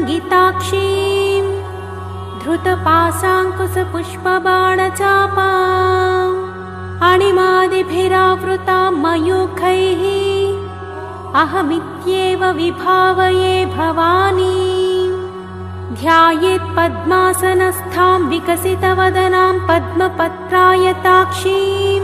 मन्दिताक्षीं धृतपाशाङ्कुशपुष्पबाणचापाम् अणिमादिभिरावृतां मयूखैः अहमित्येव विभावये भवानीं। ध्यायेत् पद्मासनस्थां विकसितवदनां पद्मपत्रायताक्षीं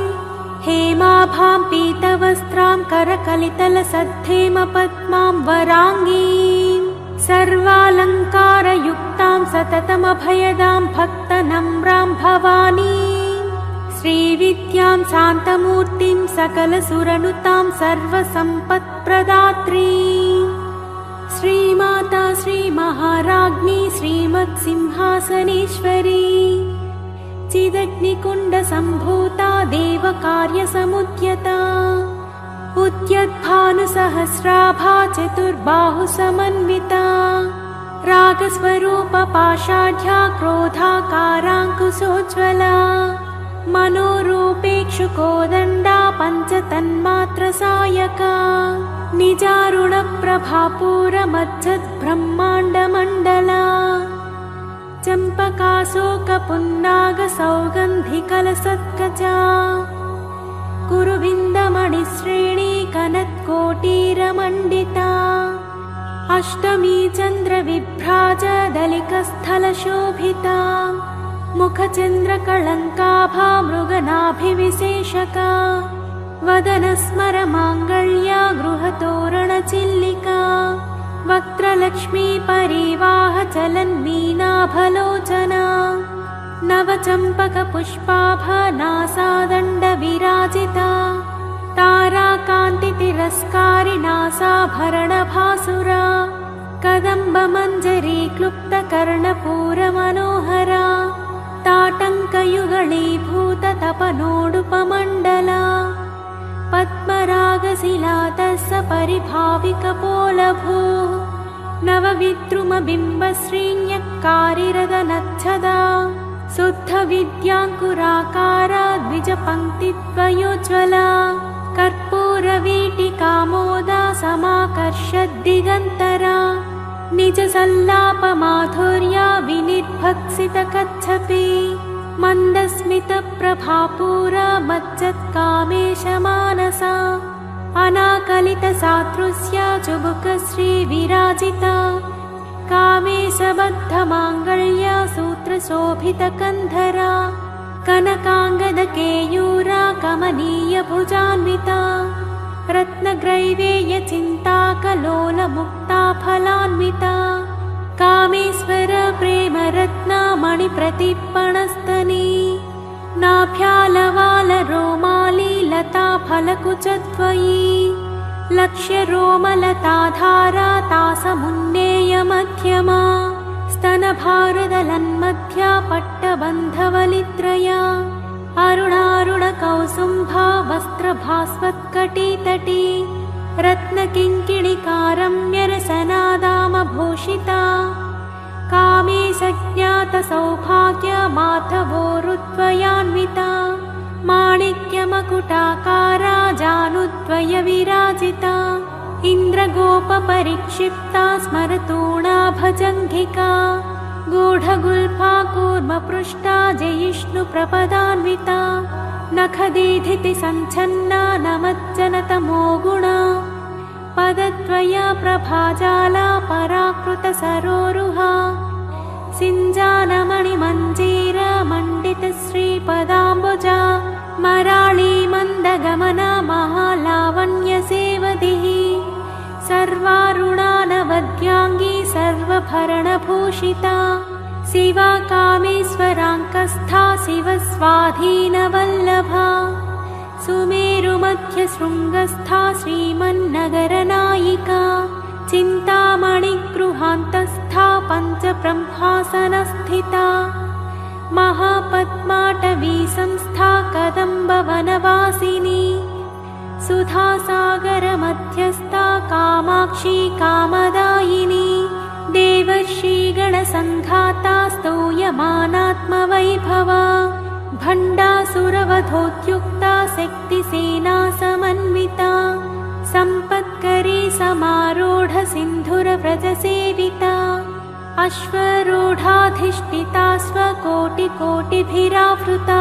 हेमाभां पीतवस्त्रां करकलितलसद्धेमपद्मां वराङ्गीं सर्वालङ्कारयुक्तां सततमभयदां भक्तनम्रां भवानीं। श्रीविद्यां शान्तमूर्तिं सकलसुरनुतां सर्वसम्पत्प्रदात्रीं श्रीमाता श्रीमहाराज्ञी श्रीमत्सिंहासनेश्वरी चिदग्निकुण्डसम्भूता देवकार्यसमुद्यता उद्यद्भानुसहस्राभा चतुर्बाहुसमन्विता रागस्वरूपपाषाढ्या क्रोधाकाराङ्कुशोज्ज्वला मनोरूपेक्षुकोदण्डा पञ्चतन्मात्रसायका निजारुणप्रभापूरमज्जद्ब्रह्माण्डमण्डला चम्पकाशोकपुन्नागसौगन्धिकलसत्कचा कुरुविन्दमणिश्रेणी कनत्कोटीरमण्डिता अष्टमी चन्द्रविभ्राजदलिकस्थलशोभिता मुखचन्द्रकळङ्काभा मृगनाभिविशेषका वदनस्मरमाङ्गल्या गृहतोरणचिल्लिका वक्त्रलक्ष्मी परिवाहचलन्मीनाभलोचना नवचम्पकपुष्पाभनासादण्डविराजिता ताराकान्तितिरस्कारिणासाभरणभासुरा कदम्बमञ्जरी क्लुप्तकर्णपूरमनोहरा ताटङ्कयुगळीभूततपनोडुपमण्डला पद्मरागशिलातस्य परिभाविकपोलभू नवविद्रुमबिम्बश्रीण्यक्कारिरदनच्छदा शुद्धविद्याङ्कुराकारा द्विजपङ्क्तिद्वयोज्ज्वला कर्पूरवीटिकामोदा समाकर्षद्दिगन्तरा निजसल्लापमाधुर्या विनिर्भक्सितकच्छपि मन्दस्मितप्रभापूरा मज्जत्कामेशमानसा अनाकलितसादृश्या चुबुकश्रीविराजिता कामेशबद्धमाङ्गल्या सूत्रशोभितकन्धरा कनकाङ्गदकेयूरा कमनीयभुजान्विता रत्नग्रैवेयचिन्ताकलोलमुक्ता फलान्विता कामेश्वर प्रेमरत्नामणिप्रतिपणस्तनी नाभ्यालवालरोमाली लता फलकुचद्वयी लक्ष्यरोमलताधारा तासमुन्नेयमध्यमा स्तनभारदलन्मध्या पट्टबन्धवलित्रया अरुणारुणकौसुम्भा वस्त्रभास्वत्कटितटी रत्नकिङ्किणिकारम्यरसनादामभूषिता कामेशज्ञातसौभाग्यमाधवोरुद्वयान्विता माणिक्यमकुटाकारा जानुद्वयविराजिता इन्द्रगोपपरिक्षिप्ता स्मरतूणा भजङ्घिका गूढगुल्फा कूर्मपृष्ठा जयिष्णुप्रपदान्विता नखदीधितिसञ्छन्ना नमज्जनतमो गुणा पदद्वया प्रभाजाला पराकृतसरोरुहा सिञ्जानमणिमञ्जीरमण्डितश्रीपदाम्बुजा मराळी मन्दगमना महालावण्यसेवधिः सर्वारुणानवद्याङ्गी सर्वभरणभूषिता शिवा कामेश्वराङ्कस्था शिवस्वाधीनवल्लभा सुमेरुमध्यशृङ्गस्था श्रीमन्नगरनायिका चिन्तामणिगृहान्तस्था पञ्चब्रह्मासनस्थिता महापद्माटवी संस्था कदम्बवनवासिनी सुधासागरमध्यस्था कामाक्षी कामदायिनी देवर्षिगणसङ्घाता स्तूयमानात्मवैभवा भण्डासुरवधोद्युक्ता शक्तिसेना समन्विता सम्पत्करी समारूढ सिन्धुरव्रजसेविता अश्वरूढाधिष्ठिता स्वकोटिकोटिभिरावृता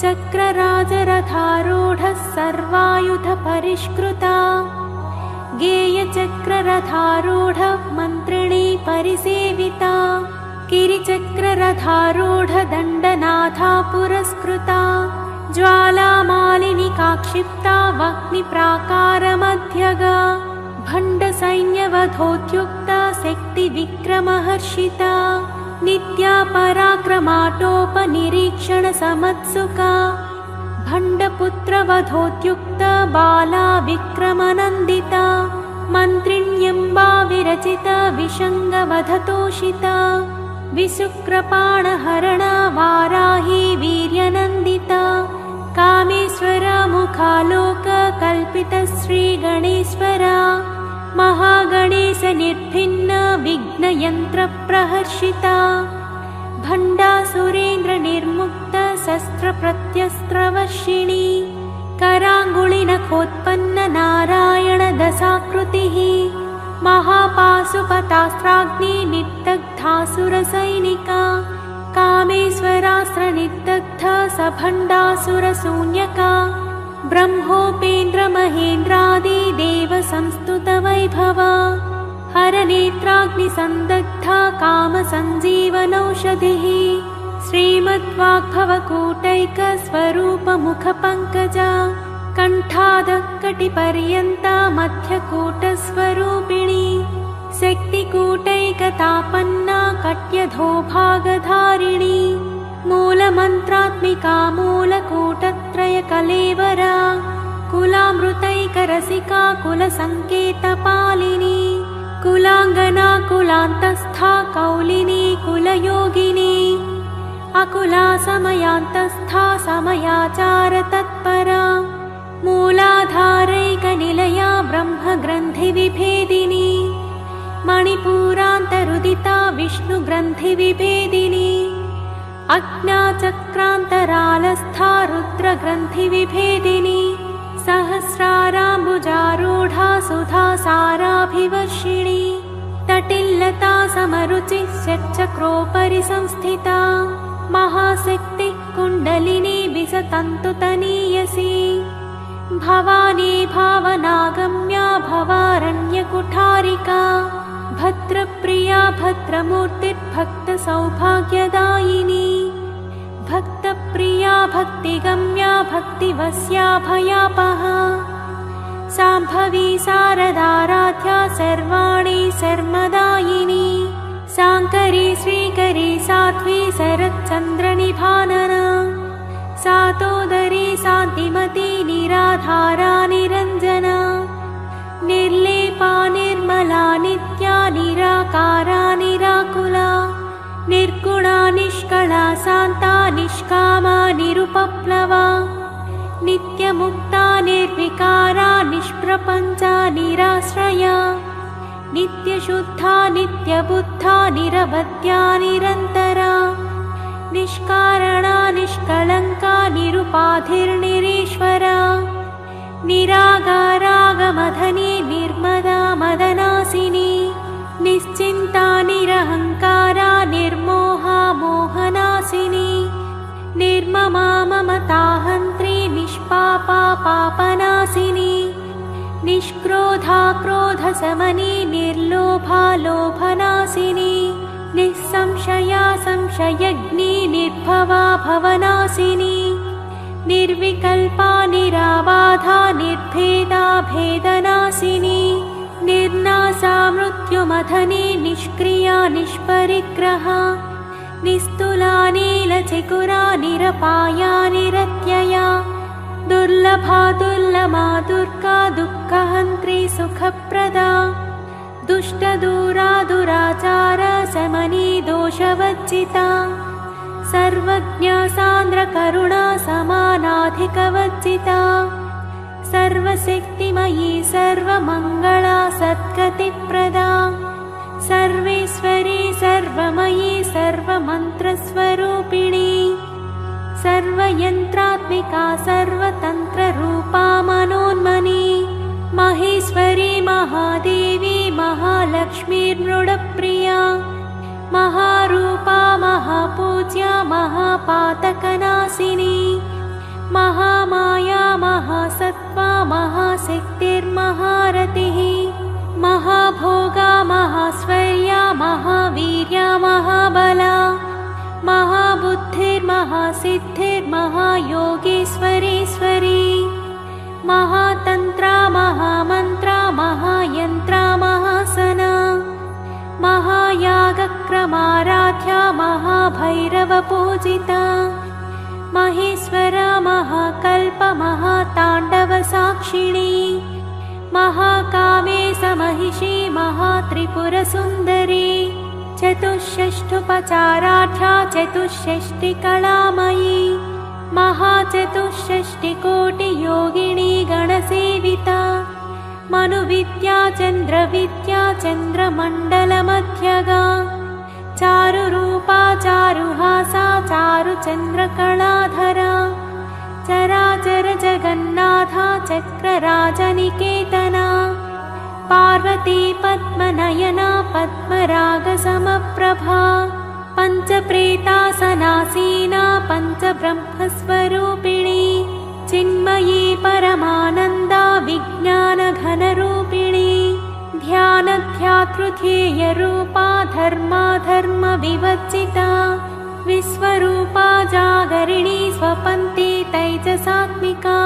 चक्रराजरथारूढः सर्वायुधपरिष्कृता गेयचक्ररथारूढ मन्त्रिणी परिसेविता गिरिचक्ररथारूढदण्डनाथा पुरस्कृता ज्वालामालिनिकाक्षिप्ता वह्निप्राकारमध्यगा भण्डसैन्यवधोद्युक्ता शक्तिविक्रमहर्षिता नित्या पराक्रमाटोपनिरीक्षणसमत्सुका भण्डपुत्रवधोद्युक्ता बाला विक्रमनन्दिता मन्त्रिण्यम्बा विरचिता विशङ्गवधतोषिता विशुक्रपाणहरणा वाराही वीर्यनन्दिता कामेश्वरा मुखालोककल्पितश्रीगणेश्वरा महागणेशनिर्भिन्ना विघ्नयन्त्रप्रहर्षिता भण्डासुरेन्द्रनिर्मुक्ता शस्त्रप्रत्यस्त्रवर्षिणी कराङ्गुलिनखोत्पन्न नारायणदशाकृतिः महापाशुपतास्त्राग्नि निर्दग्धासुरसैनिका कामेश्वरास्त्रनिर्दग्धा सभण्डासुरशून्यका ब्रह्मोपेन्द्रमहेन्द्रादि देवसंस्तुतवैभवा हरनेत्राग्निसन्दग्धा कामसञ्जीवनौषधिः श्रीमद्वाग्भवकूटैकस्वरूपमुखपङ्कजा कण्ठादकटिपर्यन्ता मध्यकूटस्वरूपिणी शक्तिकूटैकतापन्ना कट्यधोभागधारिणी मूलमन्त्रात्मिका मूलकूटत्रयकलेवरा कुलामृतैकरसिका कुलसङ्केतपालिनी कुलाङ्गना कुलान्तस्था कौलिनी कुलयोगिनी अकुला समयान्तस्था समयाचारतत्परा मूलाधारैकनिलया ब्रह्मग्रन्थिविभेदिनी मणिपूरान्तरुदिता विष्णुग्रन्थिविभेदिनी अज्ञाचक्रान्तरालस्था रुद्रग्रन्थिविभेदिनी सहस्राराम्बुजारूढा सुधासाराभिवर्षिणी तटिल्लता समरुचिः षट्चक्रोपरि संस्थिता महाशक्तिः कुण्डलिनी विसतन्तुतनीयसी भवानी भावनागम्या भवारण्यकुठारिका भद्रप्रिया भद्रमूर्तिर्भक्तसौभाग्यदायिनी भक्तप्रिया भक्तिगम्या भक्तिवस्या भयापहा शाम्भवी शारदाराध्या सर्वाणि सर्वदायिनी शाङ्करी श्रीकरी साध्वी शरच्चन्द्रनिभानना सातोदरी शान्तिमती निराधारा निरञ्जना निर्लेपा निर्मला नित्या निराकारा निराकुला निर्गुणा निष्कला शान्ता निष्कामा निरुपप्लवा नित्यमुक्ता निर्विकारा निष्प्रपञ्चा निराश्रया नित्यशुद्धा नित्यबुद्धा निरवध्या निरन्तरा निष्कारणा निष्कलङ्का निरुपाधिर्निरीश्वरा निरागारागमधनी निर्मदा मदनासिनी निश्चिन्ता निरहङ्कारा निर्मोहा मोहनासिनी निर्ममा ममताहन्त्री निष्पापा पापनासिनी निष्क्रोधा क्रोधशमनी निर्लोभा लोभनासिनी निःसंशया संशयग्नी निर्भवा भवनासिनी निर्विकल्पा निराबाधा निर्भेदा भेदनासिनी निर्नासा मृत्युमथनी निष्क्रिया निष्परिग्रहा निस्तुला नीलचिकुरा निरपाया निरत्यया दुर्लभा दुर्लमा दुर्गा दुःखहन्त्री सुखप्रदा दुष्टदूरा दुराचारा शमनी दोषवर्जिता सर्वज्ञा सान्द्रकरुणा समानाधिकवर्जिता सर्वशक्तिमयी सर्वमङ्गला सद्गतिप्रदा सर्वेश्वरी सर्वमयी सर्वमन्त्रस्वरूपिणी सर्वयन्त्रात्मिका सर्वतन्त्ररूपा मनोन्मनी महेश्वरी महादेवी महालक्ष्मीर्मृडप्रिया महारूपा महापूज्या महापातकनाशिनी महामाया महासत्त्वा महाशक्तिर्महारतिः महाभोगा महास्वर्या महावीर्या महाबला महाबुद्धिर्महासिद्धिर्महायोगेश्वरीश्वरी महातन्त्रा महामन्त्रा महायन्त्रा महासना महायागक्रमाराध्या महाभैरवपूजिता महेश्वरा महाकल्प महाताण्डवसाक्षिणी महाकामेशमहिषी महात्रिपुरसुन्दरी चतुष्षष्ठुपचाराढ्या चतुष्षष्टिकलामयी महाचतुष्षष्टिकोटियोगिनी गणसेविता मनुविद्या चन्द्रविद्या चन्द्रमण्डलमध्यगा चारुरूपा चारुहासा चारुचन्द्रकलाधरा चराचर जगन्नाथा चक्रराजनिकेतना पार्वती पद्मनयना पद्मरागसमप्रभा पञ्चप्रेतासनासीना पञ्चब्रह्मस्वरूपिणी चिन्मयी परमानन्दा विज्ञानघनरूपिणी ध्यानध्यातृध्येयरूपा धर्माधर्मविवर्जिता विश्वरूपा जागरिणी स्वपन्ती तैजसात्मिका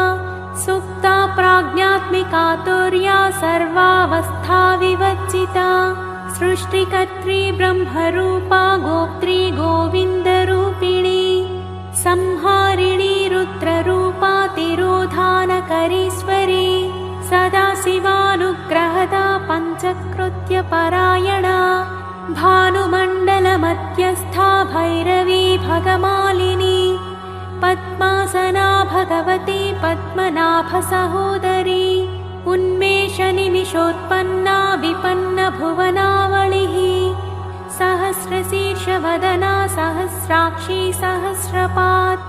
सुप्ता प्राज्ञात्मिका तुर्या सर्वावस्था विवर्जिता सृष्टिकर्त्री ब्रह्मरूपा गोप्त्री गोविन्दरूपिणी संहारिणी रुद्ररूपा तिरोधानकरीश्वरी सदाशिवानुग्रहदा पञ्चकृत्यपरायणा भानुमण्डलमध्यस्था भैरवी भगमालिनी पद्मासना भगवती पद्मनाभसहोदरी उन्मेषनिमिषोत्पन्ना विपन्नभुवनावलिः सहस्रशीर्षवदना सहस्राक्षी सहस्रपात्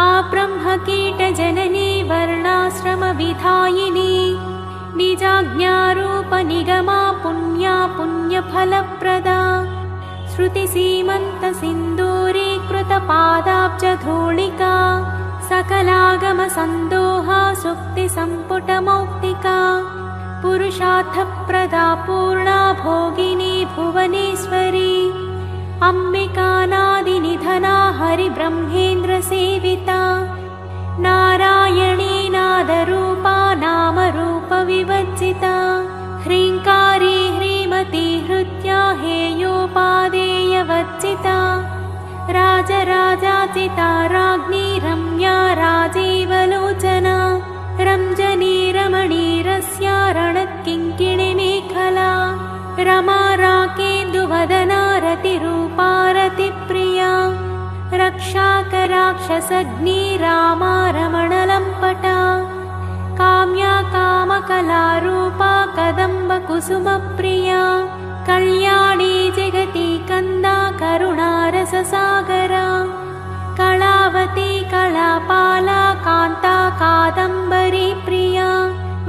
आब्रह्मकीटजननी वर्णाश्रमविधायिनी निजाज्ञारूपनिगमा पुण्या पुण्यफलप्रदा श्रुतिसीमन्तसिन्दूरीकृतपादाब्जधूलिका सकलागमसन्दोहा सुक्तिसम्पुटमौक्तिका पुरुषार्थप्रदा पूर्णा भोगिनी भुवनेश्वरी अम्बिकानादिनिधना हरिब्रह्मेन्द्रसेविता नारायणी नादरूपा नामरूपविवर्जिता ह्रीङ्कारी ह्रीमती हृद्या हेयोपादेयवर्जिता राजराजाचिता राज्ञी रम्या राजीवलोचना रञ्जनी रमणीरस्या रणत्किङ्किणिमेखला रमा राकेन्दुवदना रतिरूपा रतिप्रिया रक्षाकराक्षसग्नी रामा रमणलम्पटा काम्या कामकलारूपा कदम्बकुसुमप्रिया कल्याणी जगती कन्दा करुणारससागरा कलावती कलापाला कान्ता कादम्बरी प्रिया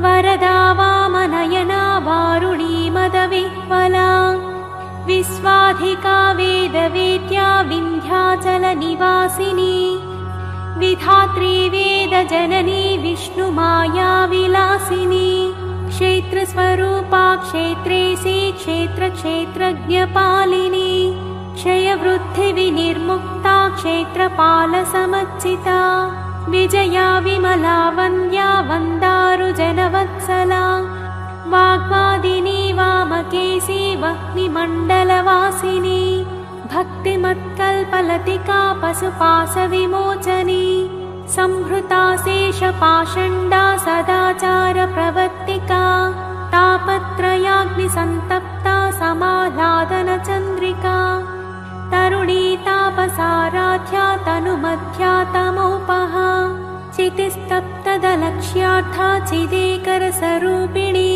वरदा वामनयना वारुणी मदविह्वला विश्वाधिका वेदवेद्या विन्ध्याचलनिवासिनी विधात्री वेदजननी विष्णुमाया विलासिनी क्षेत्रस्वरूपा क्षेत्रेशी क्षेत्रक्षेत्रज्ञपालिनी क्षयवृद्धिविनिर्मुक्ता क्षेत्रपालसमच्चिता विजया विमला वन्द्या वन्दारुजनवत्सला वाग्वादिनी वामकेशी वह्निमण्डलवासिनी भक्तिमत्कल्पलतिका पशुपाशविमोचनी संहृता शेषपाषण्डा सदाचारप्रवर्तिका तापत्रयाग्निसन्तप्ता समाह्लादनचन्द्रिका तरुणी तापसाराध्या तनुमध्या तमोपहा चितिस्तप्तदलक्ष्यार्था चिदेकरस्वरूपिणी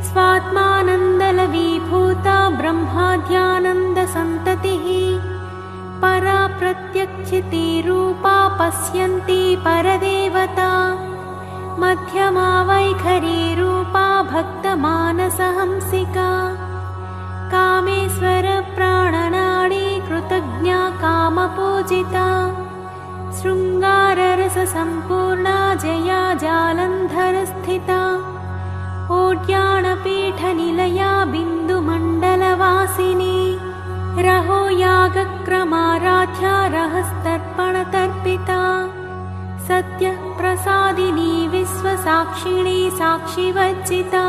स्वात्मानन्दलवीभूता ब्रह्माद्यानन्दसन्ततिः परा प्रत्यक्षितिरूपा पश्यन्ती परदेवता मध्यमा वैखरीरूपा भक्तमानसहंसिका कामेश्वर प्राणनाडी पूजिता शृङ्गाररससम्पूर्णा जया जालन्धरस्थिता ओड्याणपीठनिलया बिन्दुमण्डलवासिनी रहो यागक्रमाराध्या रहस्तर्पणतर्पिता सत्यः प्रसादिनी विश्वसाक्षिणी साक्षिवज्जिता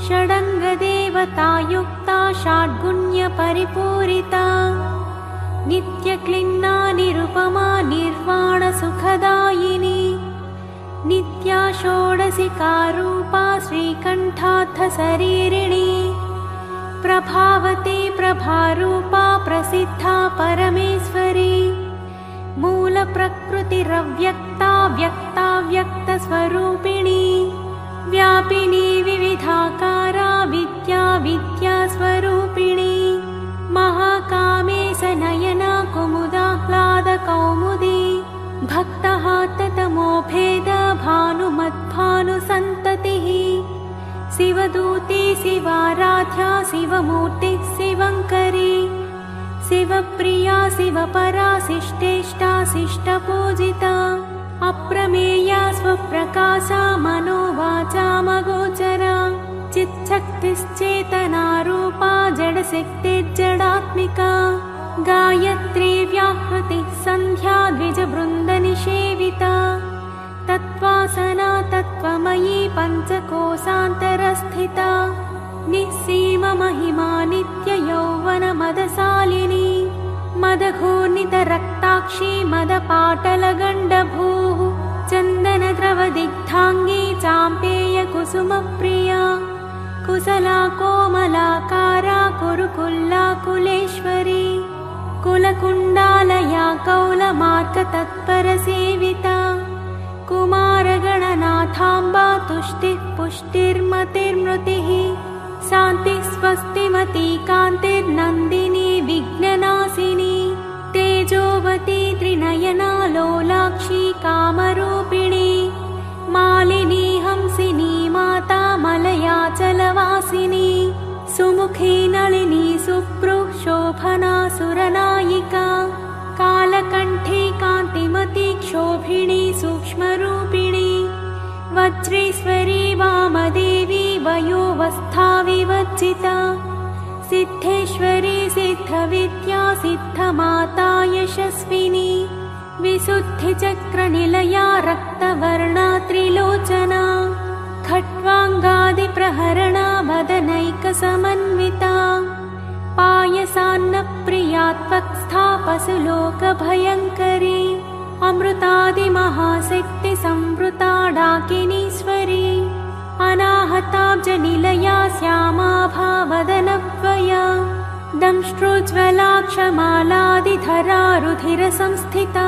षडङ्गदेवतायुक्ता षड्गुण्यपरिपूरिता नित्यक्लिन्ना निरुपमा निर्वाणसुखदायिनी नित्या षोडशिकारूपा श्रीकण्ठार्थशरीरिणी प्रभावती प्रभारूपा प्रसिद्धा परमेश्वरी मूलप्रकृतिरव्यक्ता व्यक्ता व्यक्तस्वरूपिणी व्यापिनी विविधाकारा विद्या विद्यास्वरूपिणी महाकामेशनयना कुमुदाह्लादकौमुदी भक्तः ततमोभेद भानुमद्भानुसन्ततिः शिवदूती शिवाराध्या शिवमूर्तिः शिवङ्करी शिवप्रिया शिवपरा शिष्टेष्टा शिष्टपूजिता अप्रमेया स्वप्रकाशा मनोवाचामगोचरा चिच्छक्तिश्चेतनारूपा जडशक्तिर्जडात्मिका गायत्री व्याहृतिः सन्ध्या द्विजवृन्दनिषेविता तत्त्वासना तत्त्वमयी पञ्चकोशान्तरस्थिता निःसीममहिमा नित्ययौवनमदशालिनी मदघूर्णितरक्ताक्षी मदपाटलगण्डभूः चन्दनद्रवदिग्धाङ्गी चाम्पेयकुसुमप्रिया कुशला कोमलाकारा कुरुकुल्लाकुलेश्वरी कुलकुण्डालया कौलमार्गतत्परसेविता कुमारगणनाथाम्बा तुष्टिः पुष्टिर्मतिर्मृतिः शान्तिः स्वस्तिमती कान्तिर्नन्दिनी विघ्ननाशिनी तेजोवती त्रिनयना लोलाक्षी कामरूपिणी मालिनी हंसिनी माता मलयाचलवासिनी सुमुखी नलिनी सुप्रुः शोभना सुरनायिका कालकण्ठी कान्तिमती क्षोभिणी सूक्ष्मरूपिणी वज्रेश्वरी वामदेवी वयोवस्था विवर्जिता सिद्धेश्वरी सिद्धविद्या सिद्धमाता यशस्विनी विशुद्धिचक्रनिलया रक्तवर्णा त्रिलोचना खट्वाङ्गादिप्रहरणा वदनैकसमन्विता पायसान्नप्रिया त्वक्स्था पशुलोकभयङ्करी अमृतादिमहाशक्तिसंवृता डाकिनीश्वरी अनाहताब्जनिलया श्यामाभावदनद्वया दंष्ट्रोज्ज्वलाक्षमालादिधरा रुधिरसंस्थिता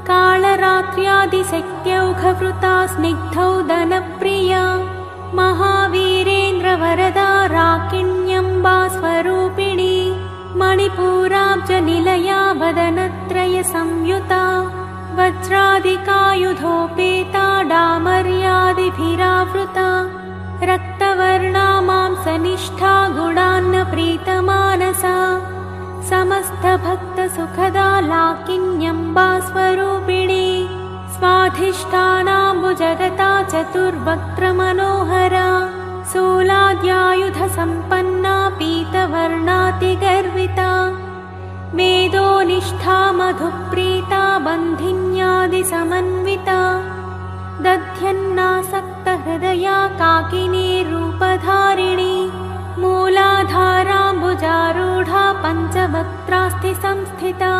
कालरात्र्यादिशक्त्यौघवृता स्निग्धौदनप्रिया महावीरेन्द्रवरदा राकिण्यम्बा स्वरूपिणी मणिपूराब्जनिलया वदनत्रयसंयुता वज्रादिकायुधोपेता डामर्यादिभिरावृता रक्तवर्णा मांसनिष्ठा गुणान्नप्रीतमानसा समस्तभक्तसुखदा लाकिन्यम्बा स्वरूपिणी स्वाधिष्ठानाम्बुजगता चतुर्वक्त्रमनोहरा शूलाद्यायुधसम्पन्ना पीतवर्णातिगर्विता मेदोनिष्ठा मधुप्रीता बन्धिन्यादिसमन्विता दध्यन्नासक्तहृदया काकिनी रूपधारिणी मूलाधाराम्बुजारूढा पञ्चवक्त्रास्ति संस्थिता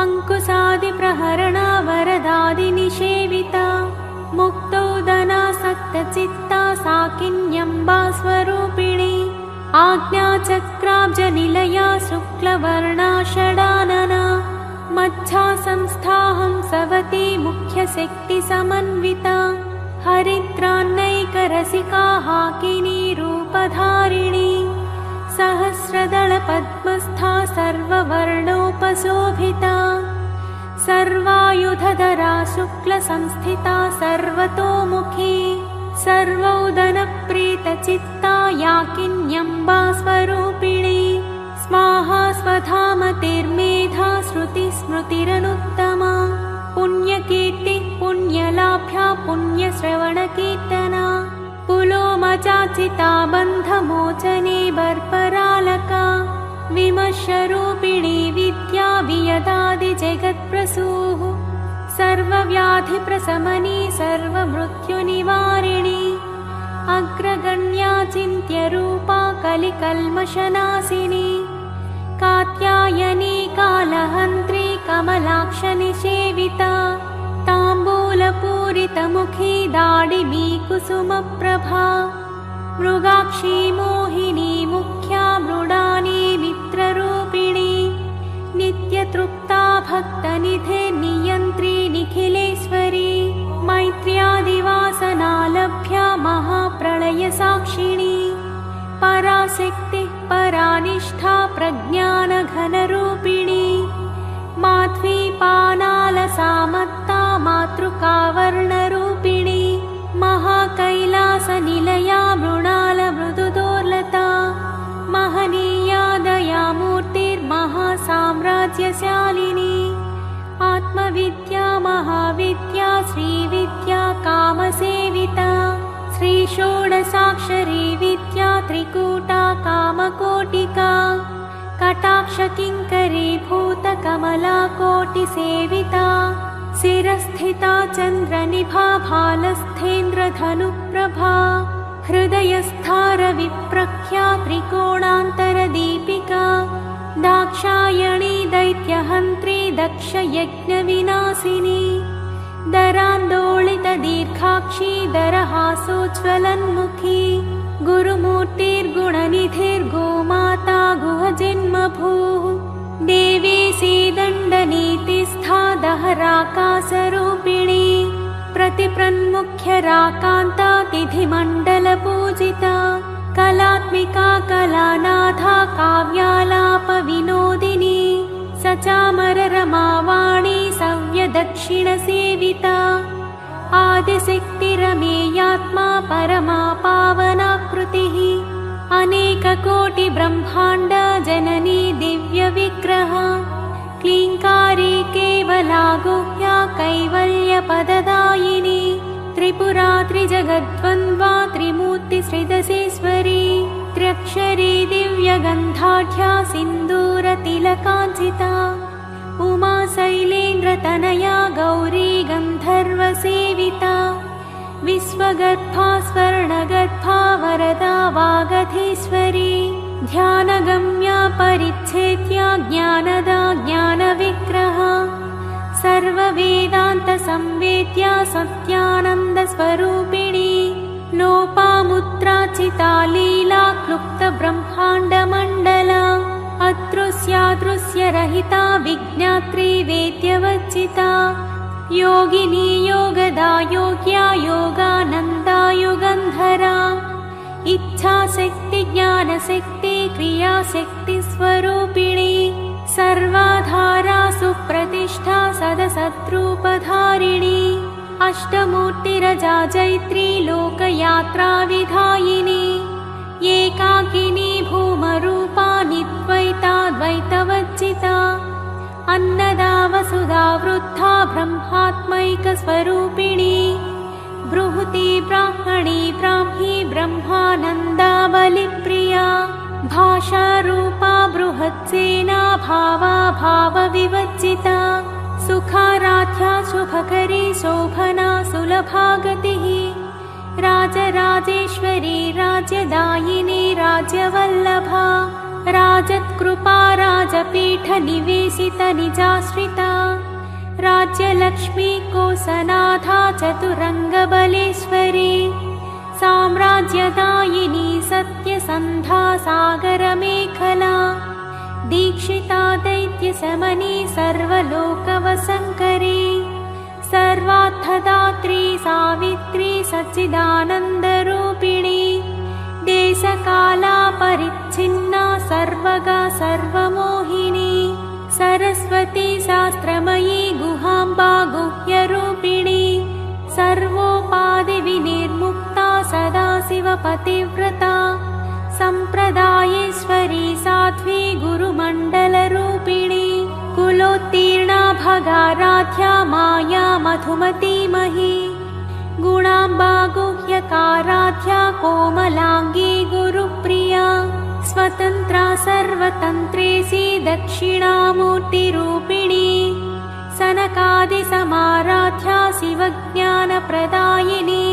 अङ्कुशादिप्रहरणा वरदादिनिषेविता मुक्तौदनासक्तचित्ता साकिन्यम्बा स्वरूपिणी आज्ञाचक्राब्जनिलया शुक्लवर्णा षडानना मच्छा संस्थाहंसवती मुख्यशक्तिसमन्विता हरिद्रान्नैकरसिका हाकिनी रूपधारिणी सहस्रदलपद्मस्था सर्ववर्णोपशोभिता सर्वायुधधरा शुक्लसंस्थिता सर्वतोमुखी सर्वौदनप्रीतचित्ता याकिन्यम्बा स्वरूपिणी स्वाहा स्वधामतिर्मेधा श्रुतिस्मृतिरनुत्तमा पुण्यकीर्ति पुण्यलाभ्या पुण्यश्रवणकीर्तना पुलोमचाचिता बन्धमोचने बर्परालका विमर्शरूपिणी विद्या वियदादिजगत्प्रसूः सर्वव्याधिप्रशमनी सर्वमृत्युनिवारिणी अग्रगण्या चिन्त्यरूपा कलिकल्मषनाशिनी कात्यायनी कालहन्त्री कमलाक्षनिषेविता ताम्बूलपूरितमुखी दाडिमी कुसुमप्रभा मृगाक्षी मोहिनी मुख्या मृडानी मित्ररूपिणी नित्यतृप्ता भक्तनिधिर्नियन्त्री निखिलेश्वरी मैत्र्यादिवासनालभ्या महाप्रलयसाक्षिणी पराशक्तिः परानिष्ठा प्रज्ञानघनरूपिणी माध्वीपानालसामत्ता मातृकावर्णरूपिणी महाकैलासनिलया मृणालमृदुदोर्लता महनीया दयामूर्तिर्महासाम्राज्यशालिनी आत्मविद्या महाविद्या श्रीविद्या कामसेविता श्रीषोडशाक्षरी विद्या त्रिकूटा कामकोटिका कटाक्षकिङ्करी भूतकमला कोटिसेविता शिरस्थिता चन्द्रनिभा भालस्थेन्द्रधनुप्रभा हृदयस्थारविप्रख्या त्रिकोणान्तरदीपिका दाक्षायणी दैत्यहन्त्री दक्षयज्ञविनाशिनी दरान्दोलितदीर्घाक्षी दरहासोज्ज्वलन्मुखी गुरुमूर्तिर्गुणनिधिर्गोमाता गुहजन्मभूः देवी सीदण्डनीतिस्था दहराकाशरूपिणी प्रतिप्रन्मुख्यराकान्ता तिथिमण्डलपूजिता कलात्मिका कलानाथा काव्यालापविनोदिनी सचामररमावाणी सव्यदक्षिणसेविता आदिशक्तिरमेयात्मा परमा पावनाकृतिः अनेककोटिब्रह्माण्ड जननी दिव्यविग्रह क्लीङ्कारी केवला गुह्या कैवल्यपददायिनी त्रिपुरा त्रिजगद्वन्द्वा त्रिमूर्तिश्रीदशेश्वरी त्र्यक्षरी दिव्यगन्धाढ्या सिन्दूरतिलकाञ्चिता उमा शैलेन्द्रतनया गौरी गन्धर्वसेविता विश्वगर्भा स्वर्णगर्भा वरदा वागधीश्वरी ध्यानगम्या परिच्छेद्या ज्ञानदा ज्ञानविग्रह सर्ववेदान्तसंवेद्या सत्यानन्दस्वरूपिणी लोपामुद्राचिता लीला क्लुप्तब्रह्माण्डमण्डला अदृश्यादृश्यरहिता विज्ञात्री वेद्यवर्जिता योगिनी योगदा योग्या योगानन्दा युगन्धरा इच्छाशक्ति ज्ञानशक्ति क्रियाशक्ति स्वरूपिणी सर्वाधारा सुप्रतिष्ठा सदसद्रूपधारिणी अष्टमूर्तिरजा जैत्री लोकयात्रा विधायिनी एकाकिनी भूमरूपा निद्वैताद्वैतवर्जिता अन्नदा वसुधा वृद्धा ब्रह्मात्मैकस्वरूपिणी बृहती ब्राह्मणी ब्राह्मी ब्रह्मानन्दा बलिप्रिया भाषारूपा बृहत्सेना भावा भावविवर्जिता सुखाराध्या शुभकरी शोभना सुलभा गतिः राजराजेश्वरी राज्यदायिनी राज्यवल्लभा राजत्कृपा राजपीठनिवेशित निजाश्रिता राज्यलक्ष्मी कोसनाथा चतुरङ्गबलेश्वरी साम्राज्यदायिनी सत्यसन्धा सागरमेखला दीक्षिता दैत्यशमनी सर्वलोकवसङ्करी सर्वार्थदात्री सावित्री सच्चिदानन्दरूपिणी देशकाला परिच्छिन्ना सर्वगा सर्वमोहिनी सरस्वती शास्त्रमयी गुहाम्बा गुह्यरूपिणी सर्वोपाधिविनिर्मुक्ता सदाशिवपतिव्रता सम्प्रदायेश्वरी साध्वी गुरुमण्डलरूपिणी कुलोत्तीर्णा भगाराध्या माया मधुमती मही गुणाम्बा गुह्यकाराध्या कोमलाङ्गी गुरुप्रिया स्वतन्त्रा सर्वतन्त्रेसी दक्षिणामूर्तिरूपिणी सनकादिसमाराध्या शिवज्ञानप्रदायिनी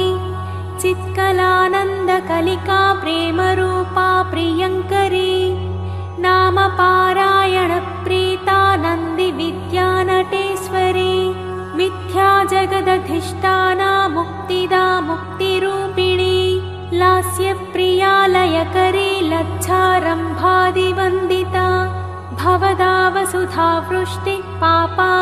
चित्कलानन्दकलिका प्रेमरूपा प्रियङ्करी नामपारायणप्रीता नन्दिविद्यानटेश्वरी मिथ्या जगदधिष्ठाना मुक्तिदा मुक्तिरूपिणी लास्यप्रिया लयकरी लज्जारम्भादिवन्दिता भवदा वसुधा वृष्टिः पापारण्यदवानला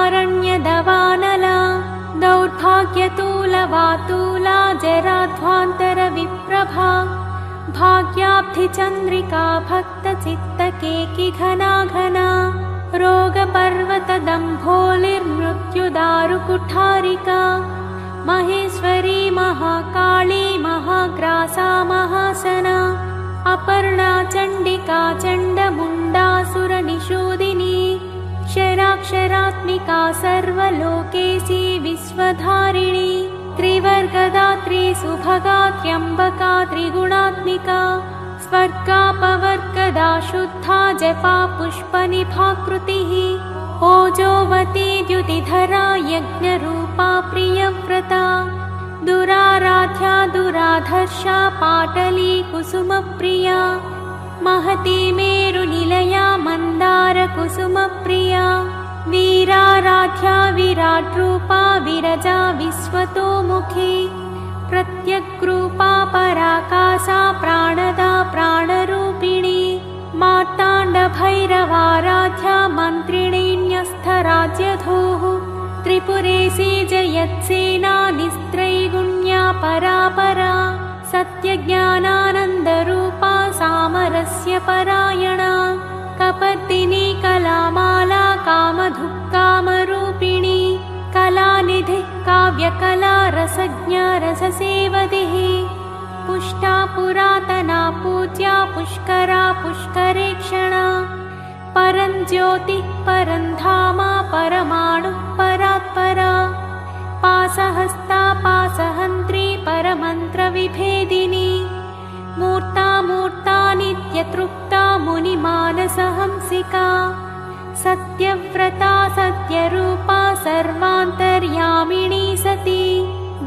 दौर्भाग्यतूलवातूला जराध्वान्तरविप्रभा भाग्याब्धिचन्द्रिका भक्तचित्तकेकि घना घना रोगपर्वतदम्भोलिर्मृत्युदारुकुठारिका महेश्वरी महाकाली महाग्रासा महासना अपर्णा चण्डिका चण्डमुण्डासुरनिषूदिनी क्षराक्षरात्मिका सर्वलोकेशी विश्वधारिणी त्रिवर्गदात्री सुभगा त्र्यम्बका त्रिगुणात्मिका स्वर्गापवर्गदा शुद्धा जपा पुष्पनिभाकृतिः ओजोवती द्युतिधरा यज्ञरूपा प्रियव्रता दुराराध्या दुराधर्षा पाटली कुसुमप्रिया महती मेरुनिलया मन्दारकुसुमप्रिया वीराराध्या विराट्रूपा विरजा विश्वतोमुखी प्रत्यग्रूपा पराकाशा प्राणदा प्राणरूपिणी मार्ताण्डभैरवाराध्या मन्त्रिणीन्यस्थराज्यधूः त्रिपुरेशी जयत्सेना निस्त्रैगुण्या परापरा सत्यज्ञानानन्दरूपा सामरस्य परायणा कपर्दिनी कलामाला कामधुक्कामरूपिणी कलानिधिः काव्यकला रसज्ञा रससेवदिः पुष्टा पुरातना पूज्या पुष्करा पुष्करेक्षणा परञ्ज्योतिः परन्धामा परमाणुः परात्परा पासहस्ता पासहन्त्री परमन्त्रविभेदिनी मूर्ता मूर्ता नित्यतृप्ता मुनिमानसहंसिका सत्यव्रता सत्यरूपा सर्वान्तर्यामिणी सती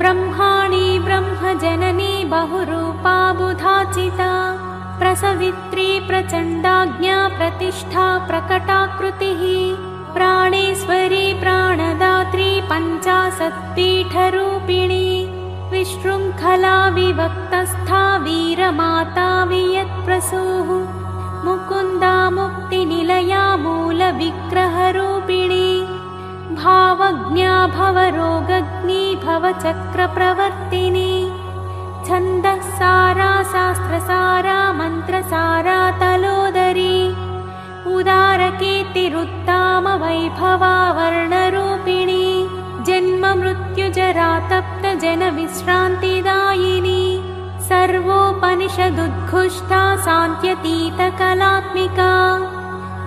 ब्रह्माणी ब्रह्मजननी बहुरूपा बुधाचिता प्रसवित्री प्रचण्डाज्ञा प्रतिष्ठा प्रकटाकृतिः प्राणेश्वरी प्राणदात्री पञ्चाशत्पीठरूपिणी विशृङ्खला विभक्तस्था वीरमाता वियत्प्रसूः मुकुन्दा मुक्तिनिलया मूलविग्रहरूपिणी भावज्ञा भवरोगग्नी भवचक्रप्रवर्तिनी छन्दःसारा शास्त्रसारा मन्त्रसारा तलोदरी उदारकीर्तिरुत्ताम वैभवा वर्णरूपिणी जन्म मृत्युजरा तप्त जनविश्रान्तिदायिनी सर्वोपनिषदुद्घुष्टा सान्त्यतीतकलात्मिका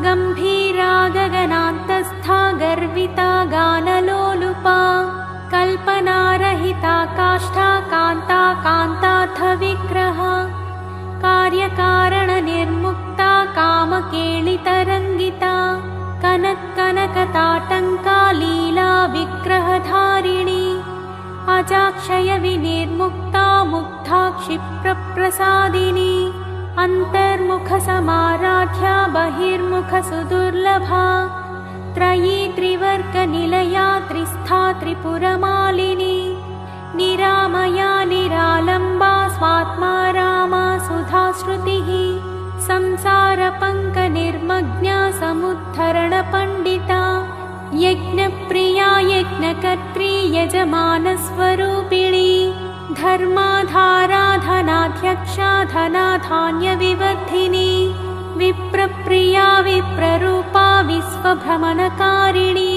गम्भीरा गगनान्तस्था गर्विता गानलोलुपा कल्पनारहिता काष्ठा कान्ता कान्तार्थविग्रहा कार्यकारणनिर्मुक्ता कामकेलितरङ्गिता कनकताटङ्का लीला विग्रहधारिणी अजाक्षयविनिर्मुक्ता मुग्धा क्षिप्रप्रसादिनी अन्तर्मुखसमाराध्या बहिर्मुखसुदुर्लभा त्रयी त्रिवर्गनिलया त्रिस्था त्रिपुरमालिनी निरामया निरालम्बा स्वात्मा रामा सुधाश्रुतिः संसारपङ्कनिर्मग्ना समुद्धरणपण्डिता यज्ञप्रिया यज्ञकर्त्री यजमानस्वरूपिणी धर्माधारा धनाध्यक्षा धनाधान्यविवर्धिनी विप्रप्रिया विप्ररूपा विश्वभ्रमणकारिणी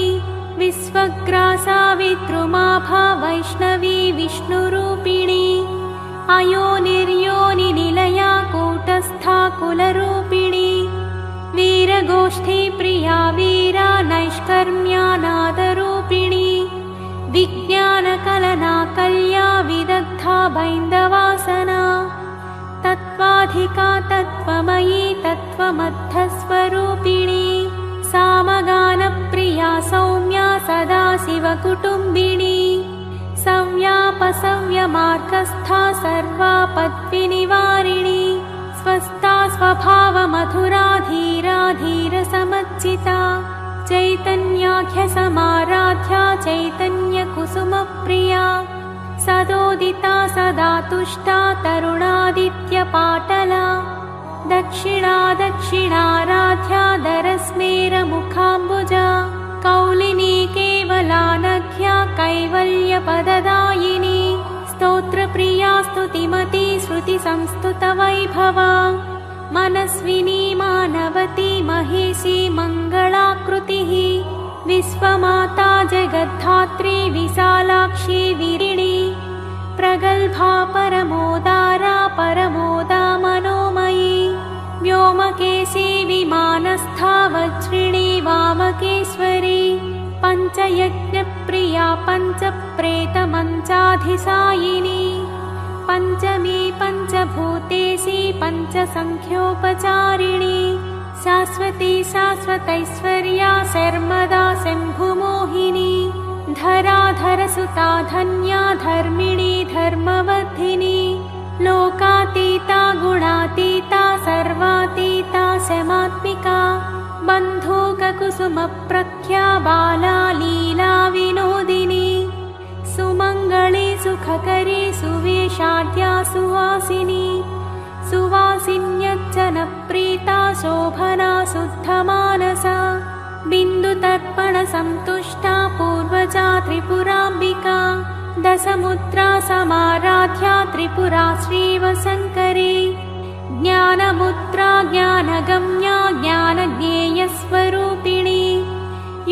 विश्वग्रासा विद्रुमाभा वैष्णवी विष्णुरूपिणी अयोनिर्योनिनिलया कूटस्था कर्म्यानादरूपिणी विज्ञानकलना कल्या विदग्धा बैन्दवासना तत्त्वाधिका तत्त्वमयी तत्त्वमद्धस्वरूपिणी सामगानप्रिया सौम्या सदाशिवकुटुम्बिनी सव्यापसव्यमार्गस्था सर्वापद्विनिवारिणी स्वस्था स्वभावमधुरा धीरा धीरसमच्चिता चैतन्याख्यसमाराध्या चैतन्यकुसुमप्रिया सदोदिता सदा तुष्टा तरुणादित्यपाटला दक्षिणा दक्षिणाराध्या दरस्मेरमुखाम्बुजा कौलिनी केवलानघ्या कैवल्यपददायिनी स्तोत्रप्रिया स्तुतिमती श्रुतिसंस्तुतवैभवा मनस्विनी मानवती महेशी मङ्गलाकृतिः विश्वमाता जगद्धात्री विशालाक्षी विरिणी प्रगल्भा परमोदारा परमोदा मनोमयी व्योमकेशी विमानस्था वज्रिणी वामकेश्वरी पञ्चयज्ञप्रिया पञ्चप्रेतमञ्चाधिसायिनी पञ्चमी पञ्चभूतेशी पञ्चसङ्ख्योपचारिणी शाश्वती शाश्वतैश्वर्या शर्मदा शम्भुमोहिनी धराधरसुता धन्या धर्मिणी धर्मवर्धिनी लोकातीता गुणातीता सर्वातीता शमात्मिका बन्धूककुसुमप्रख्या बाला लीला विनोदिनी सुमङ्गली सुखकरी सुवेशाढ्या सुवासिनी सुवासिन्यज्जनप्रीता शोभना शुद्धमानसा बिन्दुतर्पणसन्तुष्टा पूर्वजा त्रिपुराम्बिका दशमुद्रा समाराध्या त्रिपुरा श्रीवशङ्करी ज्ञानमुद्रा ज्ञानगम्या ज्ञानज्ञेयस्वरूपिणी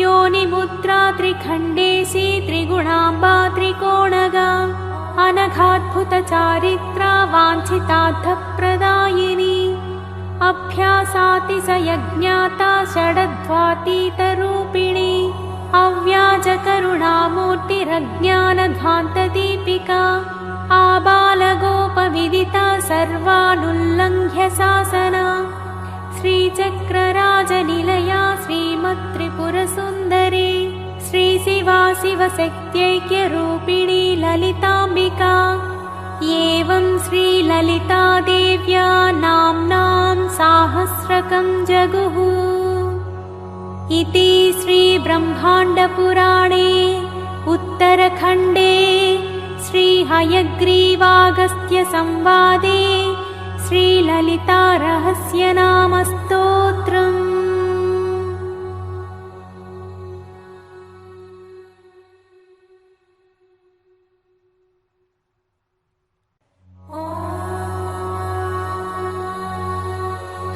योनिमुद्रा त्रिखण्डेशी त्रिगुणाम्बा त्रिकोणगा अनघाद्भुतचारित्रा वाञ्छितार्थप्रदायिनी अभ्यासातिशयज्ञाता षडध्वातीतरूपिणी अव्याजकरुणामूर्तिरज्ञानध्वान्तदीपिका आबालगोपविदिता सर्वानुल्लङ्घ्य शासना श्रीचक्रराजनिलया श्रीमत्त्रिपुरसुन्दरी श्रीशिवा शिवशक्त्यैक्यरूपिणी ललिताम्बिका एवं श्रीललितादेव्या नाम्नां साहस्रकं जगुः इति श्रीब्रह्माण्डपुराणे उत्तरखण्डे श्रीहयग्रीवागस्त्यसंवादे श्रीललितारहस्यनामस्तोत्रम्।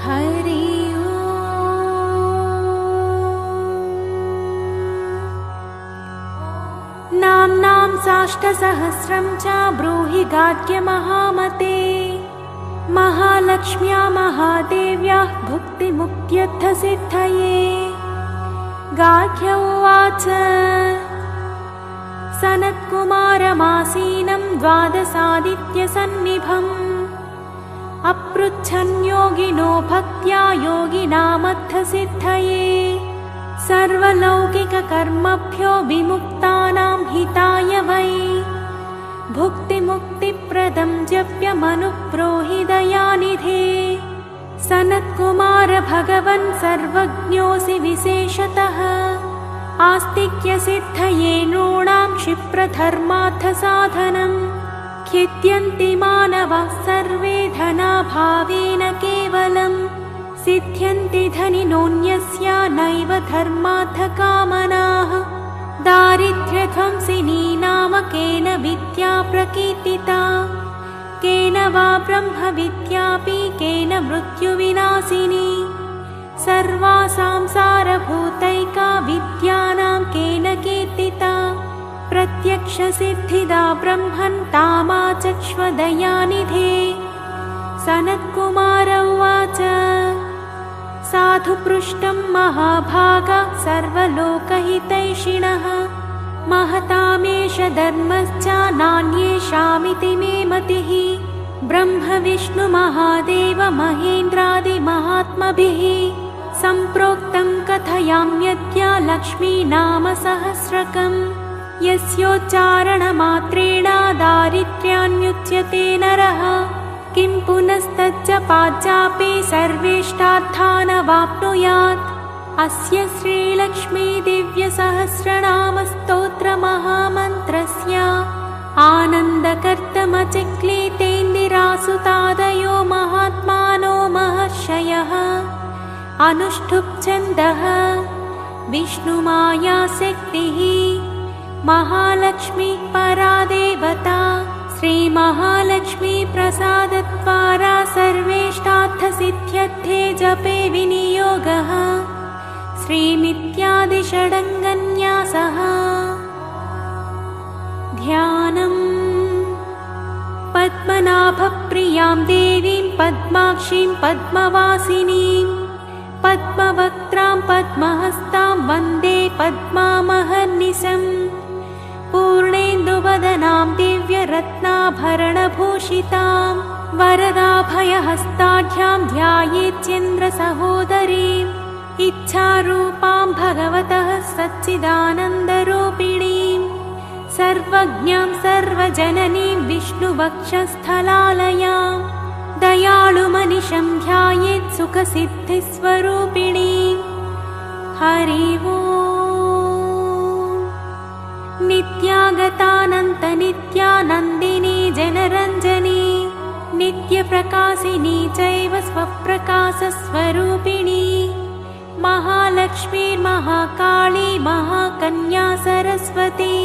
हरि नाम्नां साष्टसहस्रं च ब्रूहि गाद्यमहामते महालक्ष्म्या महादेव्याः भुक्तिमुक्त्यर्थसिद्धये। गाद्य उवाच सनत्कुमारमासीनं द्वादशादित्यसन्निभम् अपृच्छन् योगिनो भक्त्या योगिनामर्थसिद्धये सर्वलौकिककर्मभ्यो विमुक्तानां हिताय वै भुक्तिमुक्तिप्रदं जप्यमनुब्रूहि दयानिधे। सनत्कुमार भगवन् सर्वज्ञोऽसि विशेषतः आस्तिक्यसिद्धये नॄणां क्षिप्रधर्मार्थसाधनम् खिद्यन्ति मानवाः सर्वे धनाभावेन केवलम् सिद्ध्यन्ति धनिनोऽन्यस्य नैव धर्मार्थकामनाः। दारिद्र्यध्वंसिनी नाम केन विद्या प्रकीर्तिता केन वा ब्रह्मविद्यापि केन मृत्युविनाशिनी सर्वासां सारभूतैका विद्यानां केन कीर्तिता प्रत्यक्षसिद्धिदा ब्रह्मन् तामाचक्ष्व दयानिधे। सनत्कुमार उवाच साधुपृष्टं महाभाग सर्वलोकहितैषिणः महतामेष धर्मश्च नान्येषामिति मे मतिः ब्रह्म विष्णु महादेव महेन्द्रादिमहात्मभिः सम्प्रोक्तं कथयाम्यद्य लक्ष्मीनाम सहस्रकम् यस्योच्चारणमात्रेण दारिद्र्यान्मुच्यते नरः किं पुनस्तज्जपाज्जापि सर्वेष्टार्थानवाप्नुयात् अस्य श्रीलक्ष्मी दिव्यसहस्रनामस्तोत्रमहामन्त्रस्य आनन्दकर्तमचिक्लीतेन्दिरासुतादयो महात्मानो महर्षयः अनुष्ठुप्छन्दः विष्णुमायाशक्तिः महालक्ष्मी परादेवता श्रीमहालक्ष्मी प्रसादद्वारा सर्वेष्टार्थसिद्ध्यर्थे जपे विनियोगः श्रीमित्यादिषडङ्गन्यासः ध्यानम् पद्मनाभप्रियां देवीं पद्माक्षीं पद्मवासिनीं पद्मवक्त्रां पद्महस्तां वन्दे पद्मामहर्निशम् पूर्णेन्दुवदनां दिव्यरत्नाभरणभूषितां वरदाभयहस्ताढ्यां ध्यायेच्चन्द्रसहोदरीम् इच्छारूपां भगवतः सच्चिदानन्दरूपिणीं सर्वज्ञां सर्वजननीं विष्णुवक्षस्थलालयां दयाळुमनिशं ध्यायेत् सुखसिद्धिस्वरूपिणीं हरि ओम्। नित्यागतानन्तनित्यानन्दिनी जनरञ्जनी नित्यप्रकाशिनी चैव स्वप्रकाशस्वरूपिणी महालक्ष्मीर्महाकाली महाकन्या सरस्वती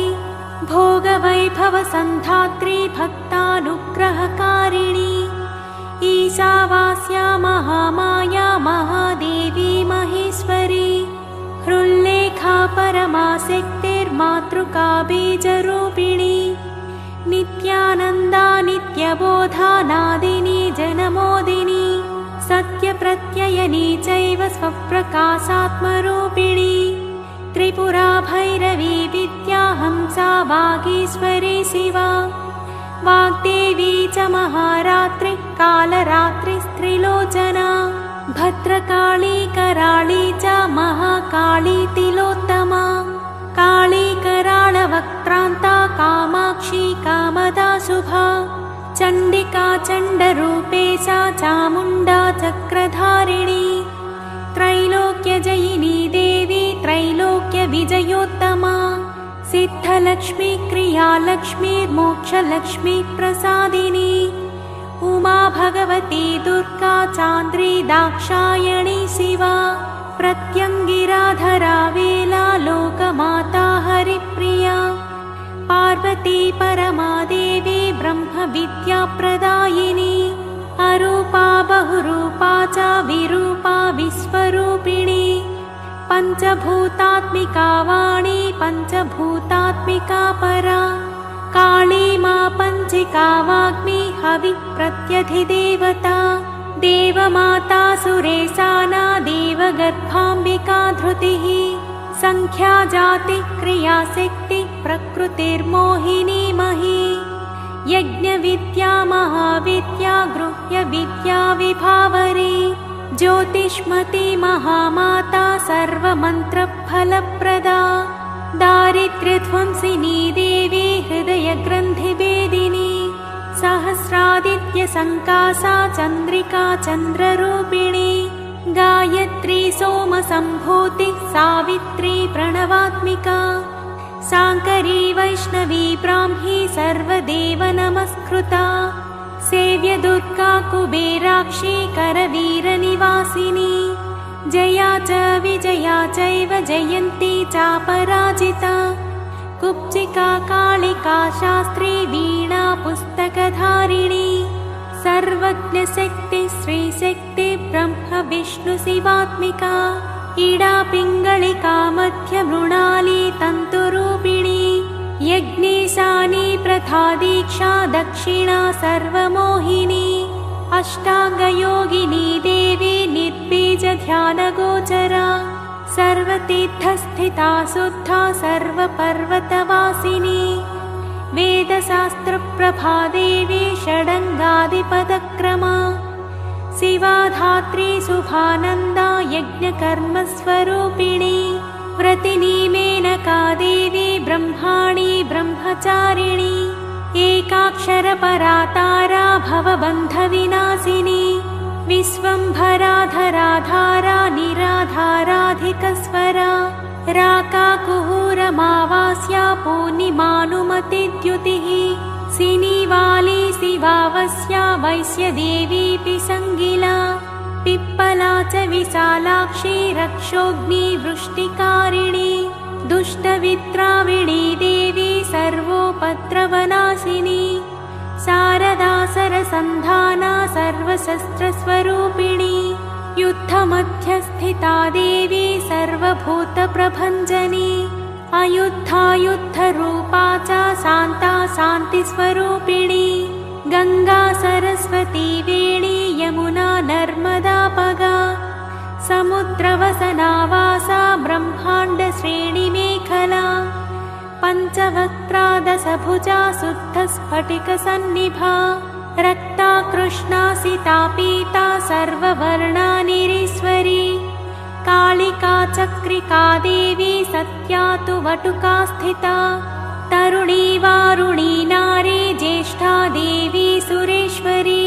भोगवैभवसन्धात्री भक्तानुग्रहकारिणी ईशावास्या महामाया महादेवी महेश्वरी हृल्लेखा परमाशक्तिर्मातृका बीजरूपिणी नित्यानन्दा नित्यबोधा नादिनी जनमोदिनी सत्यप्रत्ययनी चैव स्वप्रकाशात्मरूपिणी त्रिपुरा भैरवी विद्या हंसा वागीश्वरी शिवा वाग्देवी च महारात्रि कालरात्रिस्त्रिलोचना भद्रकाली कराळी च महाकाली तिलोत्तमा काली कराळवक्त्रान्ता कामाक्षी कामदा शुभा चण्डिका चण्डरूपेशा चामुण्डा चक्रधारिणी त्रैलोक्यजयिनी देवी त्रैलोक्यविजयोत्तमा सिद्धलक्ष्मी क्रियालक्ष्मीर्मोक्षलक्ष्मी प्रसादिनी उमा भगवती दुर्गा चान्द्री दाक्षायणी शिवा प्रत्यङ्गिराधरा वेला लोकमाता हरिप्रिया पार्वती परमादेवी ब्रह्मविद्याप्रदायिनी अरूपा बहुरूपा च विरूपा विश्वरूपिणी पञ्चभूतात्मिका वाणी पञ्चभूतात्मिका परा काली मा पञ्चिका वाग्मी हविप्रत्यधिदेवता देवमाता सुरेशाना देवगर्भाम्बिका धृतिः संख्या जाति क्रियाशक्ति प्रकृतिर्मोहिनी मही यज्ञविद्या महाविद्या गृह्यविद्या विभावरी ज्योतिष्मती महामाता सर्वमन्त्रफलप्रदा दारिद्र्यध्वंसिनी देवी हृदयग्रन्थिभेदिनी सहस्रादित्यसङ्कासा चन्द्रिका चन्द्ररूपिणी गायत्री सोमसम्भूति सावित्री प्रणवात्मिका शाङ्करी वैष्णवी ब्राह्मी सर्वदेव नमस्कृता सेव्य दुर्गा कुबेराक्षी करवीरनिवासिनी जया च विजया चैव जयन्ती चापराजिता कुब्जिका कालिका शास्त्री वीणा पुस्तकधारिणी सर्वज्ञशक्ति श्रीशक्ति ब्रह्म विष्णु शिवात्मिका इडा पिङ्गलिका मध्य मृणाली तन्तुरूपिणी यज्ञेशानी प्रथा दीक्षा दक्षिणा सर्वमोहिनी अष्टाङ्गयोगिनी देवी निर्बीज बीजध्यानगोचरा सर्वतीर्थस्थिता शुद्धा सर्वपर्वतवासिनी वेदशास्त्रप्रभा देवी षडङ्गादिपदक्रमा शिवा धात्री शुभानन्दा यज्ञकर्मस्वरूपिणी व्रतिनी मेनका देवी ब्रह्माणी ब्रह्मचारिणी एकाक्षरपरा तारा भवबन्धविनाशिनी विश्वम्भराधराधारा निराधाराधिकस्वरा राकाकुहूरमावास्या पूर्णिमानुमतिद्युतिः सिनीवाली शिवावस्या वैश्यदेवीऽपि सङ्गिला पिप्पला च विशालाक्षी रक्षोऽग्निवृष्टिकारिणी दुष्टवित्राविणी देवी सर्वोपद्रवनाशिनी शारदा सरसन्धाना सर्वशस्त्रस्वरूपिणी युद्धमध्यस्थिता देवी सर्वभूतप्रभञ्जनी अयुद्धायुद्धरूपा च शान्ता शान्तिस्वरूपिणी गङ्गा सरस्वती वेणी यमुना नर्मदापगा समुद्रवसनावासा ब्रह्माण्डश्रेणिमेखला पञ्चवक्त्रा दशभुजा शुद्धस्फटिकसन्निभा रक्ता कृष्णा सिता पीता सर्ववर्णानिरीश्वरी कालिका चक्रिका देवी सत्या तु वटुका स्थिता तरुणी वारुणी नारी ज्येष्ठा देवी सुरेश्वरी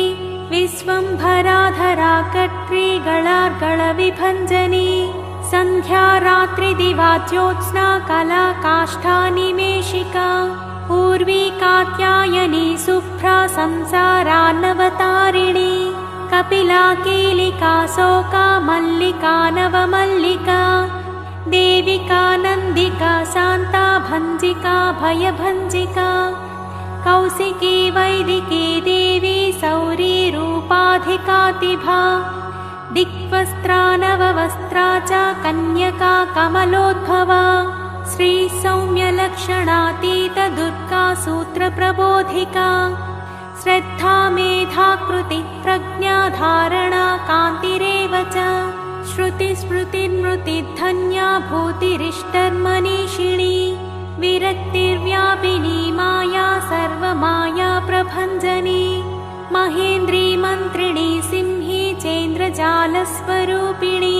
विश्वम्भराधरा कट्री गळार्गळविभञ्जनी सन्ध्या रात्रि दिवा ज्योत्स्ना कला काष्ठा निमेषिका पूर्वी कात्यायनी शुभ्रा संसारान्नवतारिणी कपिला कीलिका शोका मल्लिका नवमल्लिका देविका नन्दिका शान्ता भञ्जिका भयभञ्जिका कौशिकी वैदिकी देवी सौरी रूपाधिकातिभा दिक्वस्त्रा नववस्त्रा च कन्यका कमलोद्भवा श्रीसौम्यलक्षणातीत दुर्गा सूत्रप्रबोधिका श्रद्धा मेधा कृति प्रज्ञा धारणा कान्तिरेव च श्रुतिस्मृतिर्मृतिधन्या भूतिरिष्टर्मनीषिणी विरक्तिर्व्यापिनी माया सर्वमाया प्रभञ्जनी महेन्द्री मन्त्रिणी सिंही चेन्द्रजालस्वरूपिणी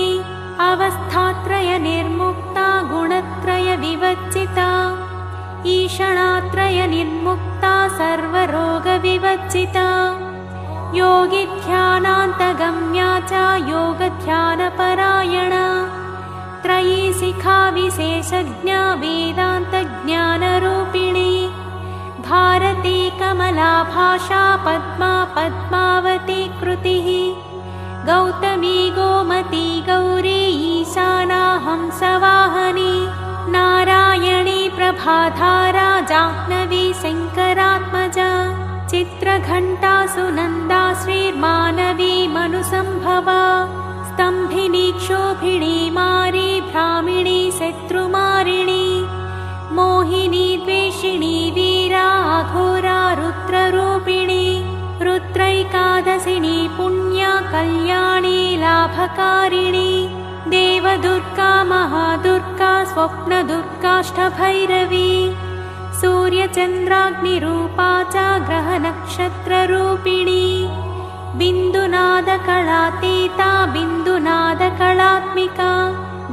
अवस्थात्रय निर्मुक्ता गुणत्रय विवच्चिता ईषणात्रय निर्मुक्ता सर्वरोगविवच्चिता योगिध्यानान्तगम्या च योगध्यानपरायणा त्रयी शिखा विशेषज्ञा वेदान्तज्ञानरूपिणी भारती कमला भाषा पद्मा पद्मावती कृतिः गौतमी गोमती गौरी ईशाना हंसवाहनी नारायणी प्रभाधारा जाह्नवी शङ्करात्मजा चित्रघण्टा सुनन्दा श्रीर्मानवी मनुसम्भवा स्तम्भिनी क्षोभिणी मारी भ्रामिणी शत्रुमारिणी मोहिनी द्वेषिणी वीरा अघोरा रुद्ररूपिणी रुद्रैकादशिनी पुण्या कल्याणी लाभकारिणी देवदुर्गा महादुर्गा स्वप्नदुर्गाष्टभैरवी सूर्यचन्द्राग्निरूपा च ग्रहनक्षत्ररूपिणी बिन्दुनादकलातीता बिन्दुनादकलात्मिका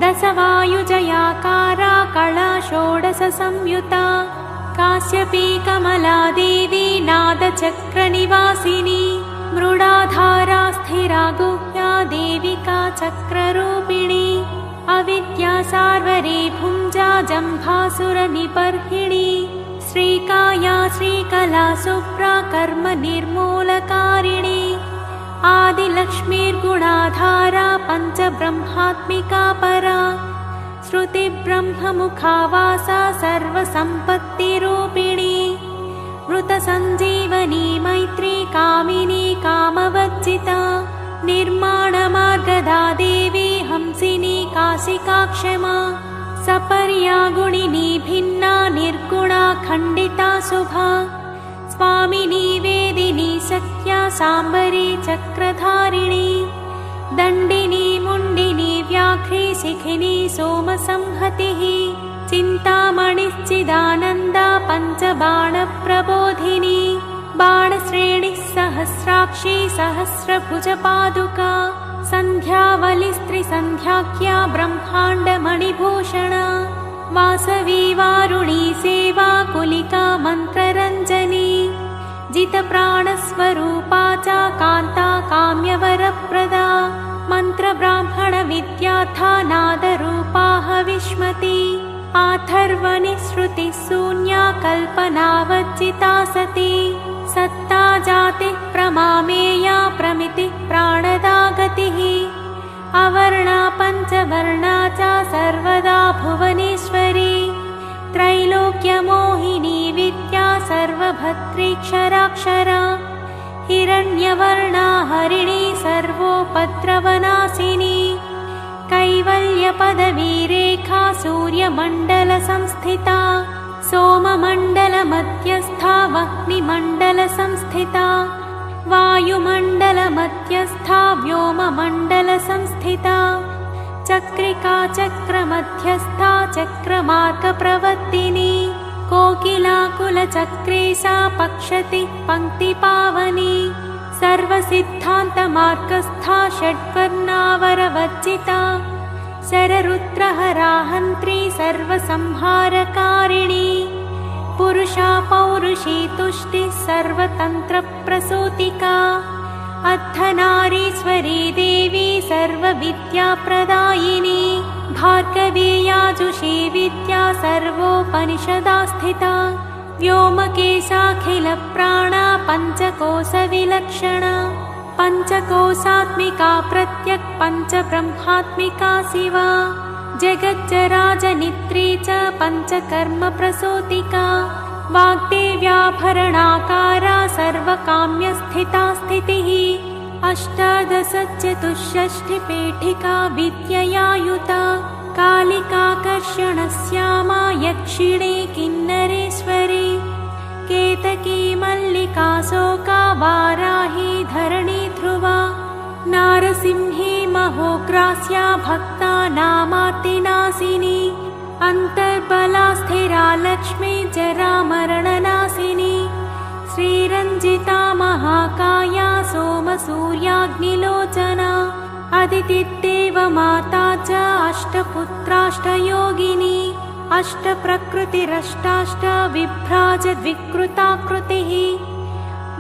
दशवायुजयाकारा कला षोडशसंयुता काश्यपी कमला देवी नादचक्रनिवासिनी मृडाधारा स्थिरा गुह्या देविका चक्ररूपिणी अविद्या सार्वरी भुञ्जा जम्भासुरनिबर्हिणी श्रीकाया श्रीकला शुभ्रा कर्म निर्मूलकारिणी आदिलक्ष्मीर्गुणाधारा पञ्चब्रह्मात्मिका परा श्रुतिब्रह्ममुखावासा सर्वसम्पत्तिरूपिणी मृतसञ्जीवनी मैत्री कामिनी कामवज्जिता निर्माणमार्गदा देवी हंसिनी काशिका क्षमा सपर्या गुणिनी भिन्ना निर्गुणा खण्डिता शुभा स्वामिनी वेदिनी सत्या साम्बरी चक्रधारिणी दण्डिनी मुण्ड शिखिनी सोमसंहतिः चिन्तामणिश्चिदानन्दा पञ्चबाणप्रबोधिनी बाणश्रेणिः सहस्राक्षी सहस्रभुजपादुका सन्ध्यावलिस्त्रिसन्ध्याख्या ब्रह्माण्डमणिभूषणा वासवी वारुणी सेवा कुलिका मन्त्ररञ्जनी जितप्राणस्वरूपा च कान्ता काम्यवरप्रदा मन्त्रब्राह्मणविद्याथा नादरूपा हविष्मती आथर्वणि श्रुतिः शून्या कल्पनावज्जिता सती सत्ता जातिः प्रमामेया प्रमितिः प्राणदा गतिः अवर्णा पञ्चवर्णा च सर्वदा भुवनेश्वरी त्रैलोक्यमोहिनी विद्या सर्वभद्रेक्षराक्षरा हिरण्यवर्णा हरिणी सर्वोपद्रवनाशिनी कैवल्यपदवीरेखा सूर्यमण्डलसंस्थिता सोममण्डलमध्यस्था वह्निमण्डलसंस्थिता वायुमण्डलमध्यस्था व्योममण्डलसंस्थिता चक्रिका चक्रमध्यस्था चक्रमार्गप्रवर्तिनी कोकिलाकुलचक्रे सा पक्षतिः पङ्क्तिपावनी सर्वसिद्धान्तमार्गस्था षड्वर्णावरवर्जिता शररुद्रहराहन्त्री सर्वसंहारकारिणी पुरुषा पौरुषी तुष्टिः सर्वतन्त्रप्रसूतिका अर्धनारीश्वरी देवी सर्वविद्याप्रदायिनी भार्गवीयाजुषी विद्या सर्वोपनिषदा स्थिता व्योमकेशाखिलप्राणा पञ्चकोशविलक्षणा पञ्चकोशात्मिका प्रत्यक् पञ्चब्रह्मात्मिका शिवा जगज्जराजनित्री च पञ्चकर्मप्रसूतिका वाग्देव्याभरणाकारा सर्वकाम्यस्थिता स्थितिः अष्टादशचतुष्षष्टिपीठिका विद्ययायुता कालिकाकर्षणश्यामा यक्षिणी किन्नरेश्वरी केतकी मल्लिका शोका वाराही धरणी ध्रुवा नारसिंही महोग्रास्या भक्तानामार्तिनाशिनी अन्तर्बला स्थिरा लक्ष्मी जरामरणनाशिनी श्रीरञ्जिता महाकाया सोमसूर्याग्निलोचना अदितिदेवमाता च अष्टपुत्राष्टयोगिनी अष्टप्रकृतिरष्टाष्ट विभ्राजद्विकृताकृतिः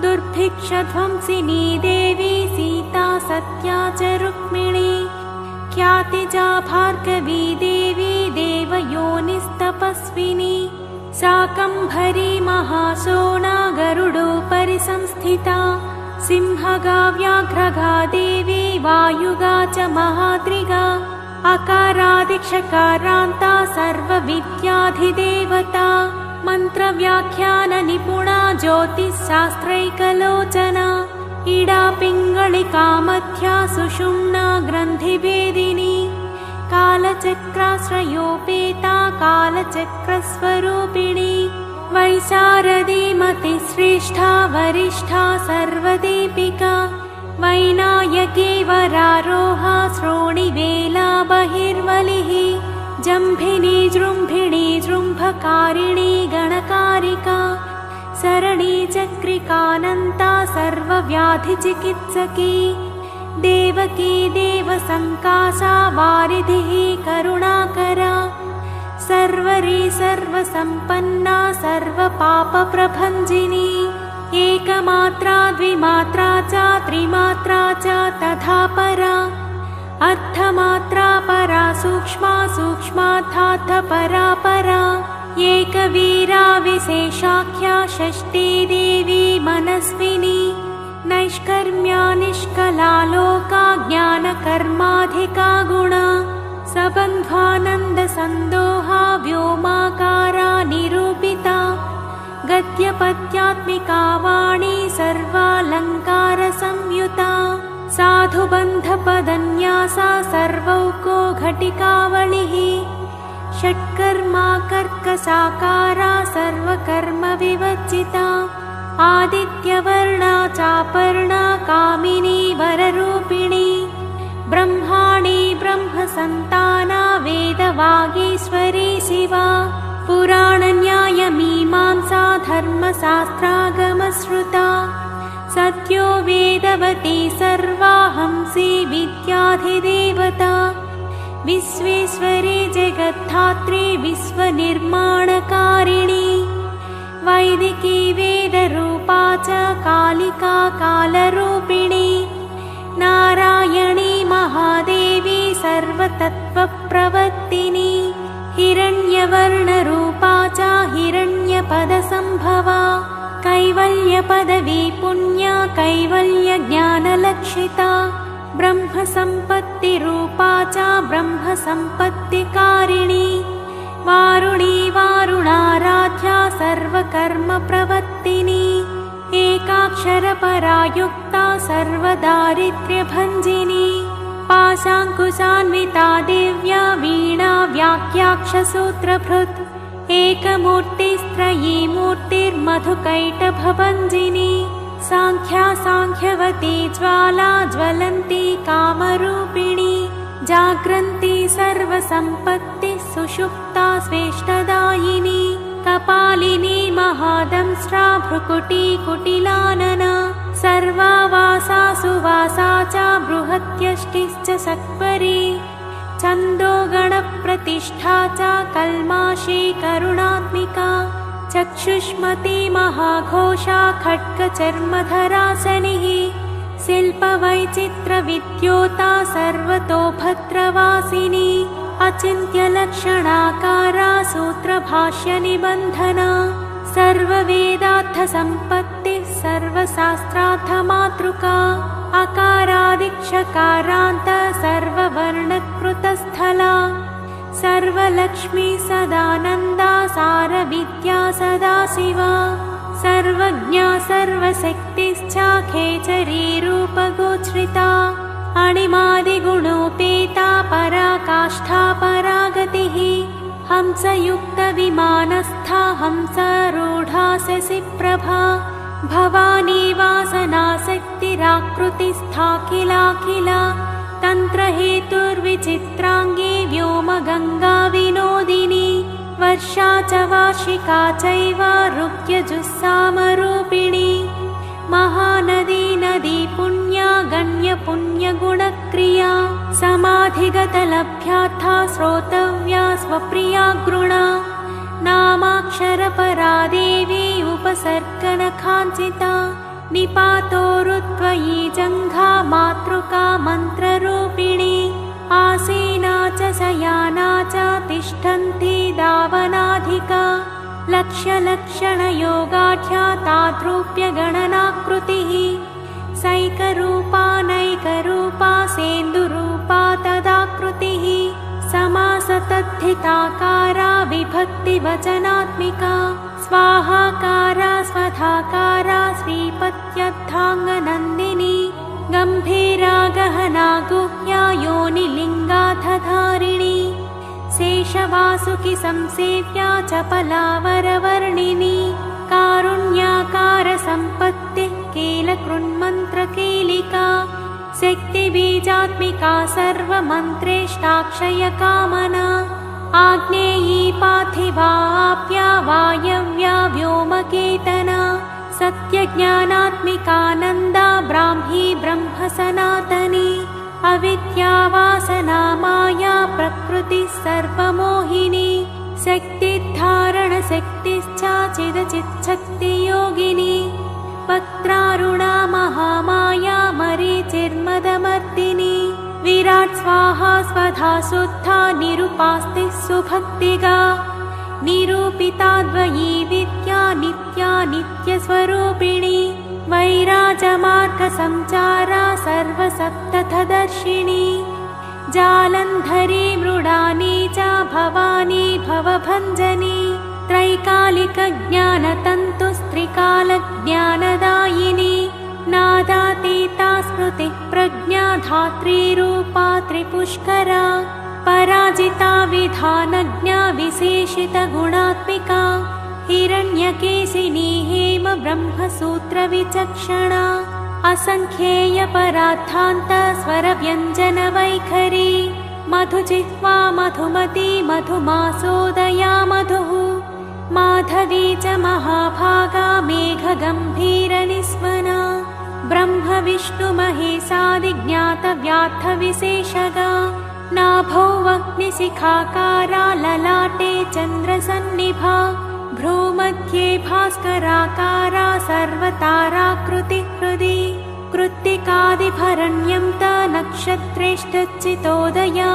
दुर्भिक्षध्वंसिनी देवी सीता सत्या च रुक्मिणी ख्यातिजा भार्गवी देवी देवयोनिस्तपस्विनी शाकम्भरी महाशोणा गरुडोपरि संस्थिता सिंहगा व्याघ्रगा देवी वायुगा च महाद्रिगा अकारादिक्षकारान्ता सर्वविद्याधिदेवता मन्त्रव्याख्याननिपुणा ज्योतिःशास्त्रैकलोचना इडा पिङ्गलिका मध्या सुषुम्ना ग्रन्थिभेदिनी कालचक्राश्रयोपेता कालचक्रस्वरूपिणी वैशारदी मतिश्रेष्ठा वरिष्ठा सर्वदीपिका वैनायकी वरारोहा श्रोणिवेला बहिर्वलिः जम्भिनी जृम्भिणी जृम्भकारिणी गणकारिका सरणि चक्रिकानन्ता सर्वव्याधिचिकित्सकी देवकी देवसङ्कासा वारिधिः करुणाकरा सर्वरी सर्वसम्पन्ना सर्वपापप्रभञ्जिनी एकमात्रा द्विमात्रा च त्रिमात्रा च तथा परा अर्धमात्रा परा सूक्ष्मा सूक्ष्मार्थात् परा परा एकवीरा विशेषाख्या षष्ठी देवी मनस्विनी नैष्कर्म्या निष्कला लोका ज्ञानकर्माधिका गुणा सबन्ध्वानन्दसन्दोहा व्योमाकारा निरूपिता गद्यपद्यात्मिका वाणी सर्वालङ्कारसंयुता साधुबन्धपदन्यासा सर्वौको घटिकावलिः षट्कर्मा कर्कसाकारा सर्वकर्मविवर्जिता आदित्यवर्णा चापर्णा कामिनी वररूपिणी ब्रह्माणी ब्रह्मस्वरूपा सन्ताना वेदवागीश्वरी शिवा पुराणन्यायमीमांसा धर्मशास्त्रागमश्रुता सत्यो वेदवती सर्वा हंसी विद्याधिदेवता विश्वेश्वरी जगद्धात्री विश्वनिर्माणकारिणी वैदिकी वेदरूपा च कालिका कालरूपिणी नारायणी महादेवी सर्वतत्त्वप्रवर्तिनी हिरण्यवर्णरूपा च हिरण्यपदसम्भवा कैवल्यपदवी पुण्या कैवल्यज्ञानलक्षिता ब्रह्मसम्पत्तिरूपा च ब्रह्मसम्पत्तिकारिणी वारुणी वारुणाराध्या सर्वकर्मप्रवर्तिनी एकाक्षरपरा युक्ता सर्वदारिद्र्यभञ्जिनी पाशाङ्कुशान्विता दिव्या वीणा व्याख्याक्षसूत्रभृत् एकमूर्तिस्त्रयी मूर्तिर्मधुकैटभभञ्जिनी साङ्ख्या साङ्ख्यवती ज्वाला ज्वलन्ती कामरूपिणी जाग्रन्ती सर्वसम्पत्तिः सुषुप्ता स्वेष्टदायिनी कपालिनी महादंष्ट्रा भ्रुकुटी कुटिलानना सर्वावासा सुवासा च बृहत्यष्टिश्च सक्वरी छन्दो गणप्रतिष्ठा च कल्माशी करुणात्मिका चक्षुष्मती महाघोषा खड्गचर्मधरासनिः शिल्पवैचित्रविद्योता सर्वतो भद्रवासिनी अचिन्त्यलक्षणाकारा सूत्रभाष्यनिबन्धना सर्ववेदार्थसम्पत्तिः सर्वशास्त्रार्थमातृका अकारादिक्षकारान्त सर्ववर्णकृतस्थला सर्वलक्ष्मी सदानन्दा सारविद्या सदाशिवा सर्वज्ञा सर्वशक्तिश्चाखेचरी रूपगोचरिता अणिमादिगुणोपेता पराकाष्ठा परागतिः हंसयुक्तविमानस्था हंसारूढा शशिप्रभा भवानी वासनाशक्तिराकृतिस्थाखिलाखिला तन्त्रहेतुर्विचित्राङ्गी व्योमगङ्गा विनोदिनी वर्षा च वार्षिका चैव ऋग्यजुस्सामरूपिणी महानदी नदी पुण्या गण्यपुण्यगुणक्रिया समाधिगतलभ्यार्था श्रोतव्या स्वप्रिया गृणा नामाक्षरपरा देवी उपसर्गनखाञ्चिता निपातोरुत्वयी जङ्घा मातृका मन्त्ररूपिणी आसीना च शयाना च तिष्ठन्ती दावनाधिका लक्ष्यलक्षणयोगाढ्या ताद्रूप्यगणनाकृतिः सैकरूपा नैकरूपा सेन्दुरूपा तदाकृतिः समासतद्धिताकारा विभक्तिवचनात्मिका स्वाहाकारा स्वधाकारा श्रीपत्यर्थाङ्गनन्दिनी गम्भीरा गहना गुह्या योनिलिङ्गाधधारिणी शेषवासुकि संसेव्या चपलावरवर्णिनी कारुण्याकारसम्पत्तिः कीलकृन्मन्त्रकीलिका शक्तिबीजात्मिका सर्वमन्त्रेष्टाक्षयकामना आग्नेयी पार्थिवाप्या वायव्या व्योमकेतना सत्यज्ञानात्मिकानन्दा ब्राह्मी ब्रह्मसनातनी अविद्यावासना माया प्रकृतिः सर्वमोहिनी शक्तिधारणशक्तिश्चाचिदचिच्छक्तियोगिनी वक्त्रारुणा महामाया मरीचिर्मदमर्दिनी विराट् स्वाहा स्वधा शुद्धा निरुपास्तिः सुभक्तिगा निरूपिताद्वयी विद्या नित्या नित्यस्वरूपिणी वैराजमार्गसञ्चारा सर्वसप्तथदर्शिनी जालन्धरी मृडानी च भवानी भवभञ्जनी त्रैकालिकज्ञानतन्तुस्त्रिकालज्ञानदायिनी नादातीता स्मृतिः प्रज्ञा धात्रीरूपा त्रिपुष्करा पराजिता विधानज्ञा विशेषितगुणात्मिका हिरण्यकेशिनी हेम ब्रह्मसूत्रविचक्षणा असङ्ख्येयपरार्थान्त स्वरव्यञ्जनवैखरी मधुजिह्वा मधुमती मधुमासोदया मधुः माधवी च महाभागा मेघगम्भीरनिस्वना ब्रह्मविष्णुमहेशादिज्ञातव्यार्थविशेषगा नाभौ अग्निशिखाकारा ललाटे चन्द्रसन्निभा भ्रूमध्ये भास्कराकारा सर्वताराकृतिः हृदि कृत्तिकादिभरण्यं त नक्षत्रेष्टच्चितोदया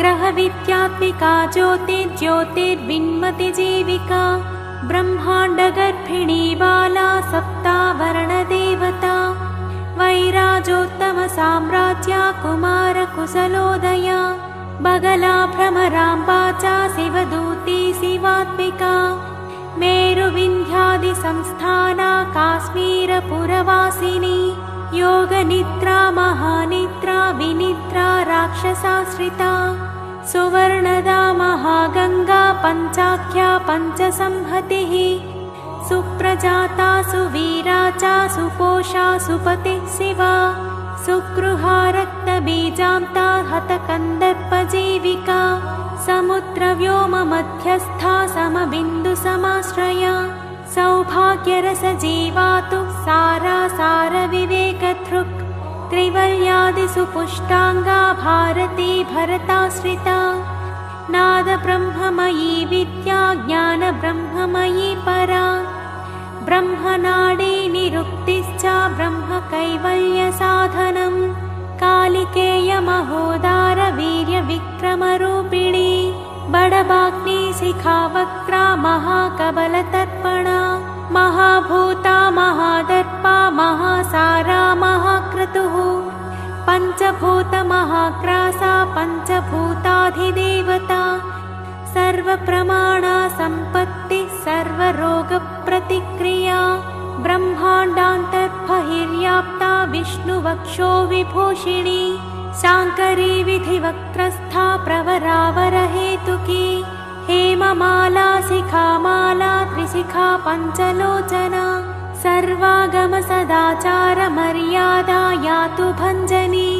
ग्रहविद्यात्मिका ज्योतिर्ज्योतिर्विन्मतिजीविका ब्रह्माण्डगर्भिणी बाला सप्तावरणदेवता वैराजोत्तमसाम्राज्या कुमारकुशलोदया बगला भ्रमराम्बा च शिवदूती शिवात्मिका मेरुविन्ध्यादिसंस्थाना काश्मीरपुरवासिनी योगनिद्रा महानिद्रा विनिद्रा राक्षसाश्रिता सुवर्णदा महागंगा पञ्चाख्या पञ्चसंहतिः सुप्रजाता सुवीरा च सुपोषा सुपतिः शिवा सुगृहा रक्तबीजान्ता हतकन्दर्पजीविका समुद्रव्योममध्यस्था समबिन्दुसमाश्रया सौभाग्यरसजीवातु सारासारविवेकधृक् त्रिवर्यादिसुपुष्टाङ्गा भारती भरताश्रिता नादब्रह्ममयी विद्या ज्ञानब्रह्ममयी परा ब्रह्मनाडी निरुक्तिश्च ब्रह्मकैवल्यसाधनम् कालिकेयमहोदार वीर्यविक्रमरूपिणी बडबाग्नि शिखावक्त्रा महाकबलतर्पणा महाभूता महादर्पा महासारा महाक्रतुः पञ्चभूतमहाग्रासा पञ्चभूताधिदेवता सर्वप्रमाणा सम्पत्तिः सर्वरोगप्रतिक्रिया ब्रह्माण्डान्तर्बहिर्व्याप्ता विष्णुवक्षो विभूषिणी शाङ्करी विधिवक्त्रस्था प्रवरावरहेतुकी हेममाला शिखामाला त्रिशिखा पञ्चलोचना सर्वागमसदाचारमर्यादा यातु भञ्जनी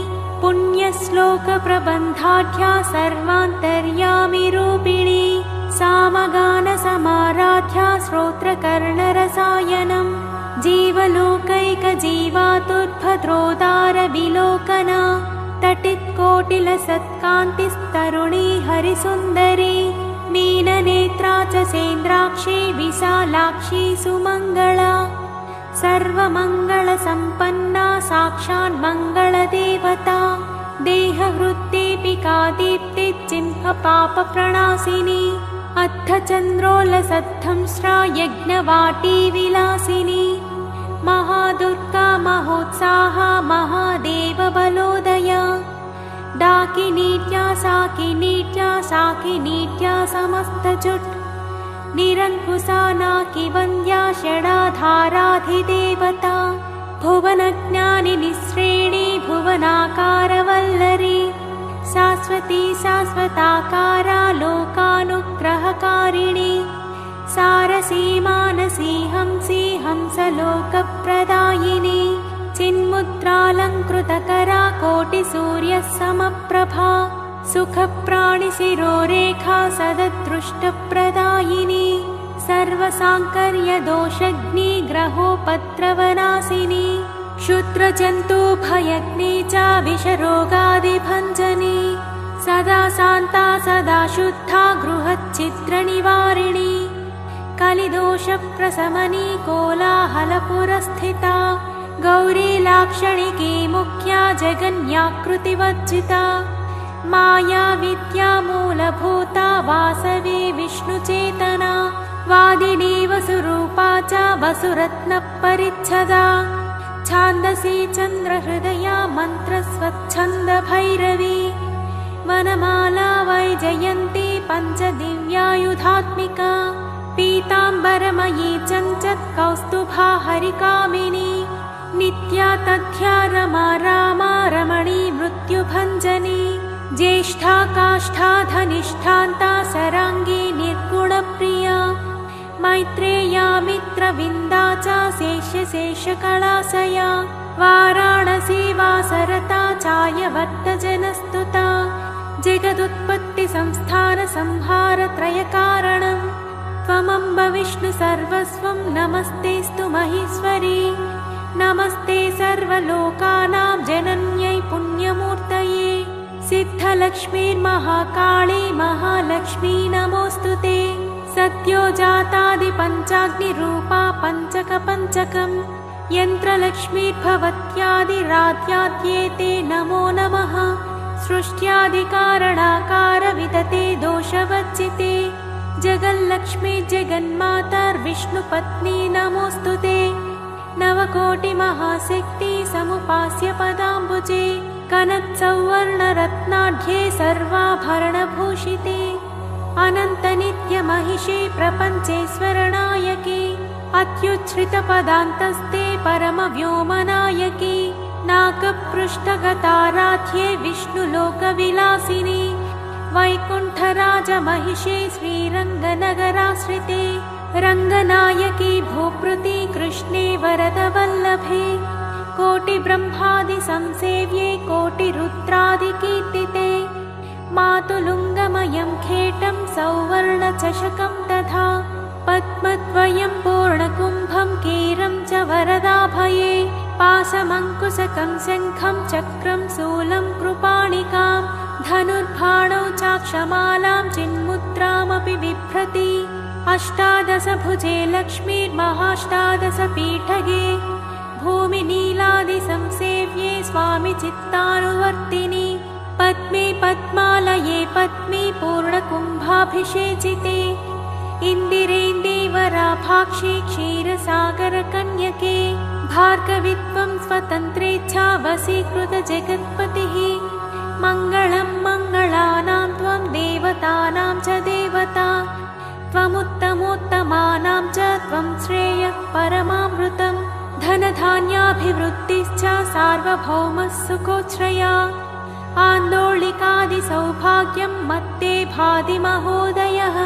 पुण्यश्लोकप्रबन्धाढ्या सर्वान्तर्यामिरूपिणी सामगानसमाराध्या श्रोत्रकर्णरसायनम् जीवलोकैकजीवातुर्भद्रोदारविलोकना तटित्कोटिलसत्कान्तिस्तरुणी हरिसुन्दरी मीननेत्रा च सेन्द्राक्षी विशालाक्षी सुमङ्गला सर्वमङ्गलसम्पन्ना साक्षान्मङ्गलदेवता देहवृत्तिपिका दीप्तिचिह्नपापप्रणाशिनी अद्धचन्द्रोलसद्धंस्रा यज्ञवाटी विलासिनी महादुर्गा महोत्साहा महादेवबलोदया डाकिनीट्या साकिनीट्या समस्तजुट् निरङ्कुशा नाकिवन्द्या षडाधाराधिदेवता भुवनज्ञानिनिःश्रेणी भुवनाकारवल्लरी शाश्वती शाश्वताकारा लोकानुग्रहकारिणी सारसी मानसी हंसी हंसलोकप्रदायिनी चिन्मुद्रालङ्कृतकरा कोटिसूर्यसमप्रभा सुखप्राणिशिरोरेखा सददृष्टप्रदायिनी सर्वसाङ्कर्यदोषग्नी ग्रहोपद्रवनाशिनी क्षुद्रजन्तुभयग्नी च विषरोगादिभञ्जनी सदा शान्ता सदा शुद्धा गृहच्छिद्रनिवारिणी कलिदोषप्रशमनी कोलाहलपुरस्थिता गौरी लाक्षणिकी मुख्या जगन्याकृतिवर्जिता माया विद्या मूलभूता वासवी विष्णुचेतना वादिनी वसुरूपा च वसुरत्नपरिच्छदा छान्दसी चन्द्रहृदया मन्त्रस्वच्छन्दभैरवी वनमाला वैजयन्ती पञ्चदिव्यायुधात्मिका पीताम्बरमयी चञ्चत्कौस्तुभा हरिकामिनी नित्या तथ्या रमा रामा रमणी मृत्युभञ्जनी ज्येष्ठा काष्ठा धनिष्ठान्ता सराङ्गी निर्गुणप्रिया मैत्रेया मित्रविन्दा च शेषकलाशया वाराणसी वासरता चायवर्तजनस्तुता जगदुत्पत्तिसंस्थानसंहारत्रयकारणं त्वमम्ब विष्णु सर्वस्वं नमस्तेऽस्तु महेश्वरी। नमस्ते सर्वलोकानां जनन्यै पुण्यमूर्तये सिद्धलक्ष्मीर्महाकाली महालक्ष्मी नमोऽस्तु ते। सद्योजातादिपञ्चाग्निरूपा पञ्चकपञ्चकम् यन्त्रलक्ष्मीर्भवत्यादिराद्याद्येते नमो नमः। सृष्ट्यादिकारणाकारविदते दोषवर्जिते जगल्लक्ष्मी जगन्मातर्विष्णुपत्नी नमोऽस्तु ते। नवकोटिमहाशक्ति समुपास्य पदाम्बुजे कनत्सौवर्णरत्नाढ्ये सर्वाभरणभूषिते अनन्तनित्यमहिषे प्रपञ्चेश्वरनायके अत्युच्छ्रितपदान्तस्ते परमव्योमनायके नाकपृष्ठगताराध्ये विष्णुलोकविलासिनि वैकुण्ठराजमहिषे श्रीरङ्गनगराश्रिते रङ्गनायकी भूपृति कृष्णे वरदवल्लभे कोटिब्रह्मादिसंसेव्ये कोटिरुद्रादिकीर्तिते मातुलुङ्गमयं खेटं सौवर्णचषकं तथा पद्मद्वयं पूर्णकुम्भं कीरं च वरदाभये पाशमङ्कुशकं शङ्खं चक्रं शूलं कृपाणिकां धनुर्बाणौ चाक्षमालां चिन्मुद्रामपि बिभ्रति अष्टादशभुजे लक्ष्मीर्महाष्टादशपीठगे भूमिनीलादिसंसेव्ये स्वामि चित्तानुवर्तिनि पद्मे पद्मालये पद्मे पूर्णकुम्भाभिषेचिते इन्दिरेन्दीवराभाक्षे क्षीरसागरकन्यके भार्गवित्वं स्वतन्त्रेच्छा वशीकृतजगत्पतिः मङ्गलं मङ्गलानां त्वं देवतानां च देवता त्वमुत्तमोत्तमानां च त्वं श्रेयः परमामृतं धनधान्याभिवृद्धिश्च सार्वभौमः सुखोच्छ्रया आन्दोलिकादिसौभाग्यं मत्ते भाति महोदयः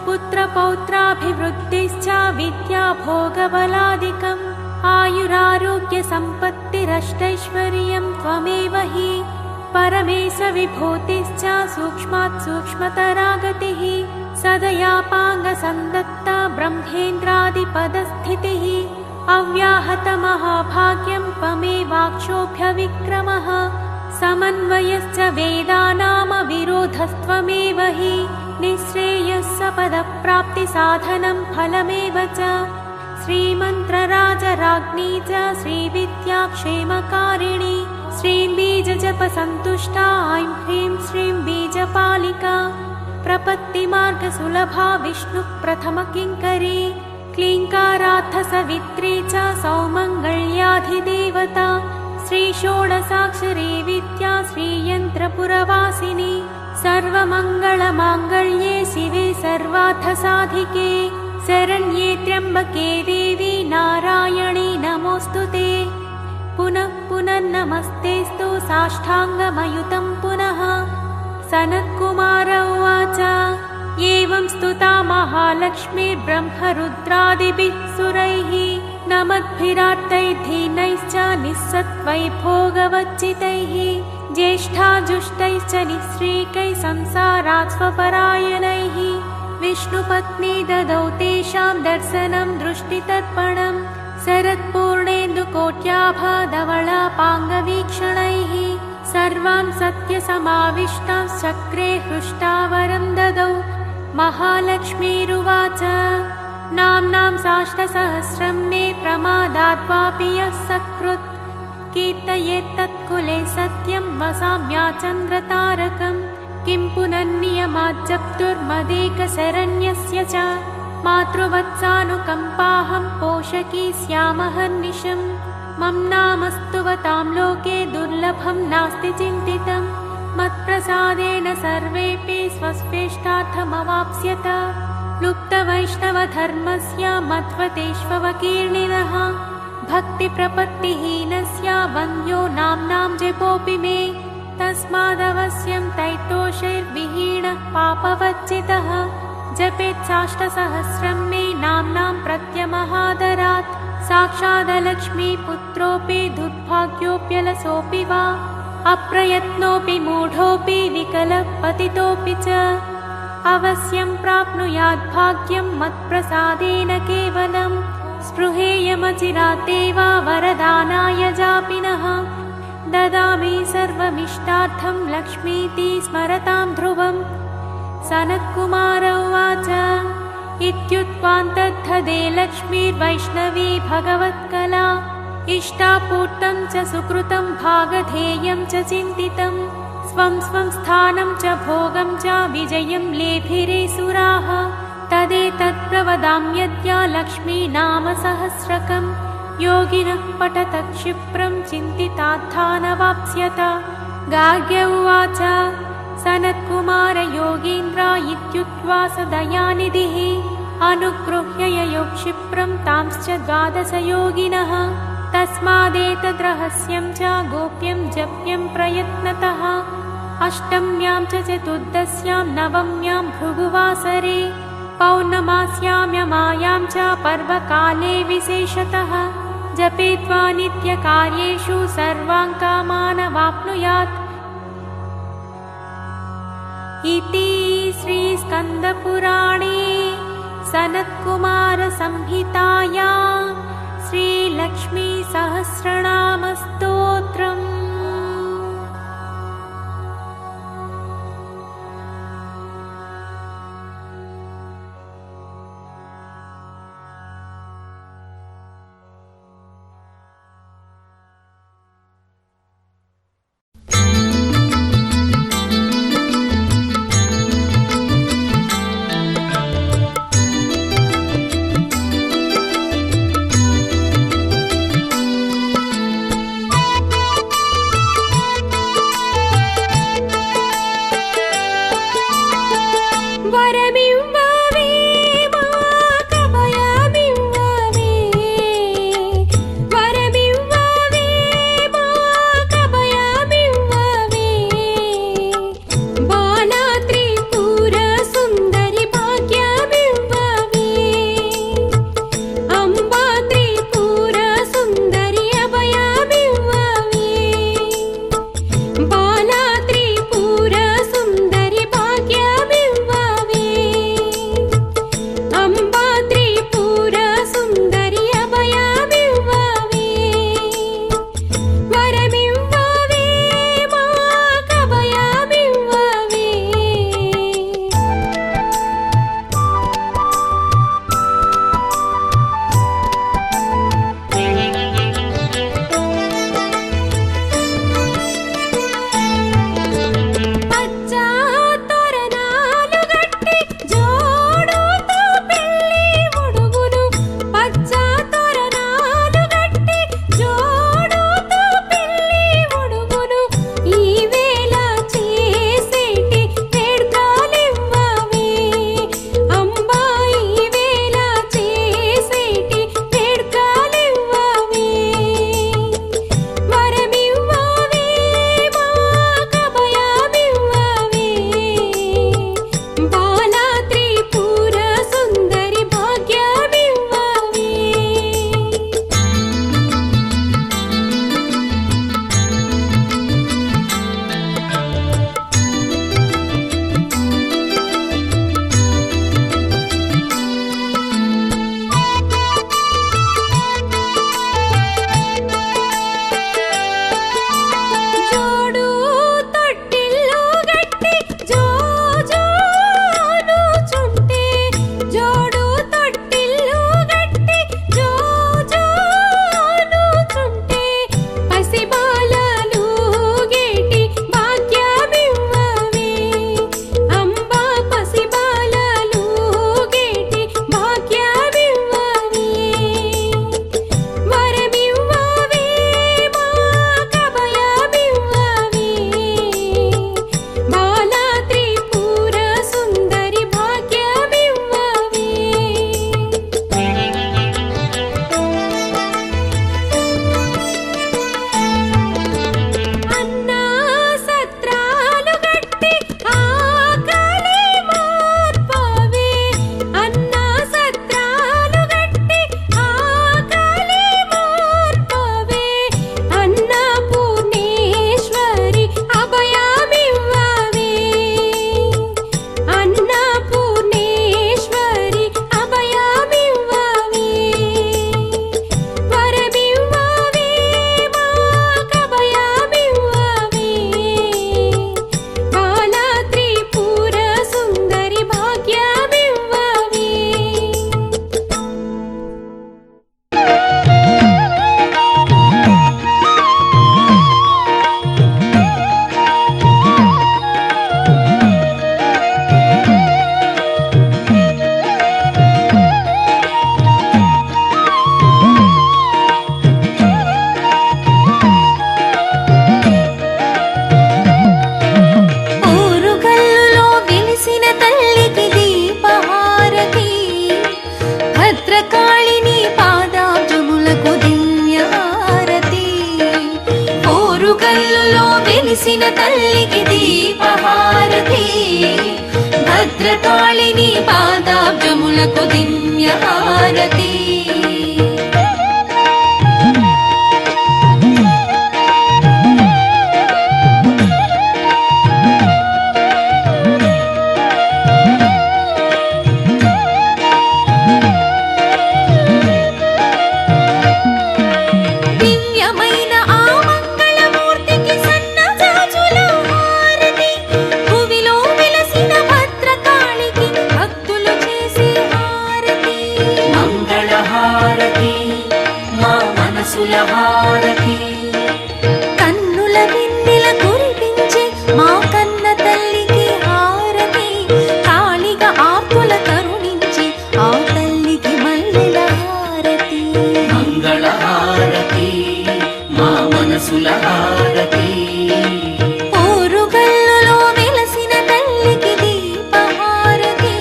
पुत्रपौत्राभिवृद्धिश्च विद्याभोगबलादिकम् आयुरारोग्यसम्पत्तिरष्टैश्वर्यं त्वमेव हि परमेशविभूतिश्च सूक्ष्मात् सूक्ष्मतरा गतिः सदयापाङ्गसन्दत्ता ब्रह्मेन्द्रादिपदस्थितिः अव्याहतमहाभाग्यं त्वमेवाक्षोभ्यविक्रमः समन्वयश्च वेदानामविरोधस्त्वमेव हि निःश्रेयः सपदप्राप्तिसाधनं फलमेव च श्रीमन्त्रराजराज्ञी च श्रीविद्याक्षेमकारिणी श्रीं बीजजपसन्तुष्टा ऐं ह्रीं श्रीं बीजपालिका प्रपत्तिमार्गसुलभा विष्णुप्रथमकिङ्करी क्लीङ्कारार्थसवित्री च सौमङ्गल्याधिदेवता श्रीषोडशाक्षरी विद्या श्रीयन्त्रपुरवासिनी सर्वमङ्गलमाङ्गल्ये शिवे सर्वार्थसाधिके शरण्ये त्र्यम्बके देवी नारायणी नमोऽस्तु ते। पुनः पुनः नमस्तेऽस्तु साष्टाङ्गमयुतं पुनः। सनत्कुमार उवाच एवं स्तुता महालक्ष्मीर्ब्रह्मरुद्रादिभिः सुरैः नमद्भिरार्तैर्धीनैश्च निःसत्त्वैर्भोगवच्चितैः ज्येष्ठाजुष्टैश्च निःश्रीकैः संसारात् स्वपरायणैः विष्णुपत्नी ददौ तेषां दर्शनं दृष्टितर्पणम् शरत्पूर्णेन्दुकोट्याभाधवलापाङ्गवीक्षणैः सर्वां सत्यसमाविष्टां चक्रे हृष्टावरं ददौ महालक्ष्मीरुवाच नाम्नां साष्टसहस्रं मे प्रमादाद्वापि यः सकृत् कीर्तयेत्तत्कुले सत्यं वसाम्याचन्द्रतारकम् किं पुनर्नियमाज्जप्तुर्मदेकशरण्यस्य च मातृवत्सानुकम्पाहं पोषकी स्यामहर्निशम् मम नामस्तुवतां लोके दुर्लभं नास्ति चिन्तितं मत्प्रसादेन सर्वेऽपि स्वस्वेष्टार्थमवाप्स्यत लुप्तवैष्णवधर्मस्य मध्वतेष्वकीर्णिनः भक्तिप्रपत्तिहीनस्य वन्द्यो नाम्नां जपोऽपि मे तस्मादवश्यं तैतोषैर्विहीनः पापवच्चितः जपेत् साष्टसहस्रं मे नाम्नां प्रत्यमहादरात् साक्षादलक्ष्मीपुत्रोऽपि दुर्भाग्योऽप्यलसोऽपि वा अप्रयत्नोऽपि मूढोऽपि विकलः पतितोऽपि च अवश्यं प्राप्नुयात् भाग्यं मत्प्रसादेन केवलम् स्पृहेयमचिरादेव वरदानाय जापिनः ददामि सर्वमिष्टार्थं लक्ष्मीति स्मरतां ध्रुवम्। सनत्कुमार उवाच इत्युक्त्वान्तद्धदे लक्ष्मीर्वैष्णवी भगवत्कला इष्टापूर्तं च सुकृतं भागधेयं च चिन्तितं स्वं स्वं स्थानं च भोगं च विजयं लेभिरे सुराः तदेतत्प्रवदाम्यद्य लक्ष्मी नाम सहस्रकं योगिनः पठत क्षिप्रं चिन्तितार्थानवाप्स्यत। गार्ग्य उवाच सनत्कुमार योगीन्द्र इत्युक्त्वा स दयानिधिः अनुगृह्य ययौ क्षिप्रं तांश्च 12 योगिनः तस्मादेतद्रहस्यं च गोप्यं जप्यं प्रयत्नतः अष्टम्यां च चतुर्दश्यां नवम्यां भृगुवासरे पौर्णमास्याम्यमायां च पर्वकाले विशेषतः जपेत्वा नित्यकार्येषु सर्वान् कामानवाप्नुयात्। इति श्रीस्कन्दपुराणे सनत्कुमारसंहितायां श्रीलक्ष्मीसहस्रनामस्तोत्रम्। తల్లికి దీపహారతి భద్రకాళిని పాదాబ్జములకు దివ్యహారతి హారతి కన్నుల వెన్నెల కురిపించే మా కన్న తల్లికి హారతి కాళిగా ఆర్తుల కరుణించి ఆ తల్లికి మల్లెల హారతి మంగళ హారతి మా మనసుల హారతి ఓరుగల్లులో వెలసిన తల్లికి దీపహారతి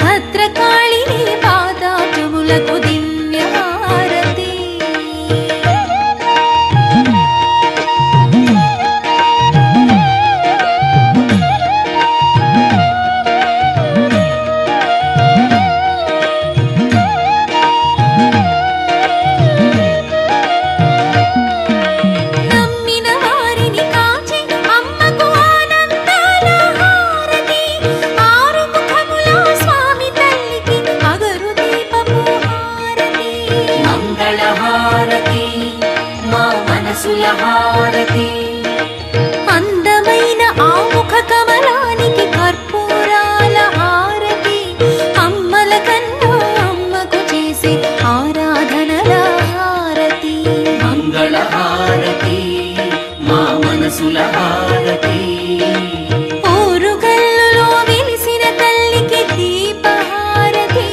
భద్రకాళిని పాదాబ్జములకు దివ్యహారతి హారతి అందమైన ఆముఖ కమలానికి కర్పూరాల హారతి అమ్మల కన్నా అమ్మకు చేసే ఆరాధనల హారతి మంగళ హారతి మా మనసుల హారతి ఓరుగల్లులో వెలిసిన తల్లికి దీపహారతి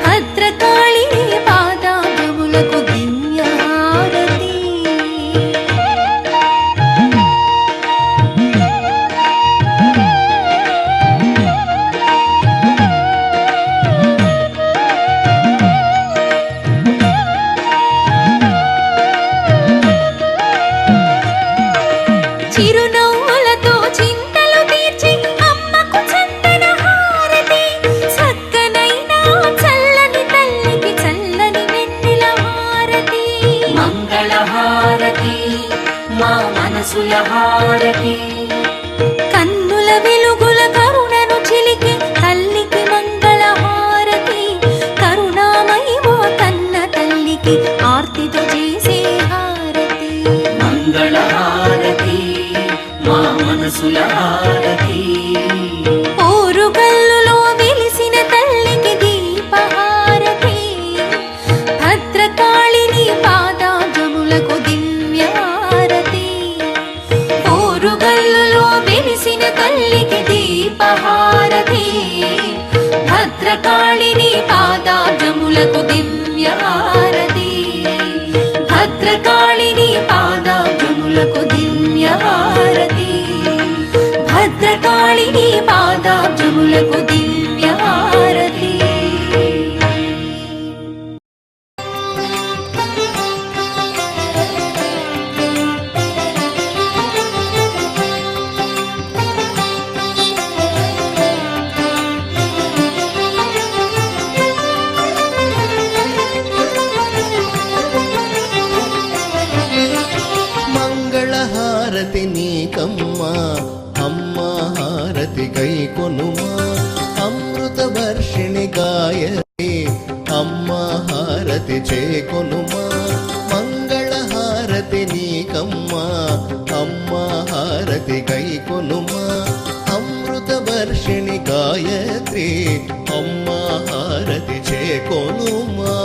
భద్రకాళిని పాదాబ్జములకు దివ్యహారతి చిరునవ్వులతో చింతలు తీర్చి అమ్మకు చందన హారతి చక్కనైన చల్లని తల్లికి చల్లని వెన్నెల హారతి మంగళ హారతి మా మనసుల హారతి కన్నుల వెలుగుల కరుణను చిలికి తల్లికి మంగళ హారతి కరుణామయి మా కన్న తల్లికి ఆర్తితో చేసే హారతి మంగళ హారతి మా మనసుల హారతి ఓరుగల్లులో వెలిసిన తల్లికి దీపహారతి భద్రకాళిని పాదాబ్జములకు దివ్యహారతి ఓరుగల్లులో వెలిసిన తల్లికి దీపహారతి భద్రకాళిని పాదాబ్జములకు దివ్యహారతి భద్రకాళిని పాదాబ్జములకు దివ్యహారతి భద్రకాళిని పాదాబ్జములకు దివ్యహారతి మంగళహారతి నీకమ్మా అమ్మా హారతి గైకొనుమా అమృత వర్షిణి గాయత్రి అమ్మా హారతి చేకొనుమా మంగళహారతి నీకమ్మా అమ్మా హారతి గైకొనుమా అమృత వర్షిణి గాయత్రి అమ్మా హారతి చేకొనుమా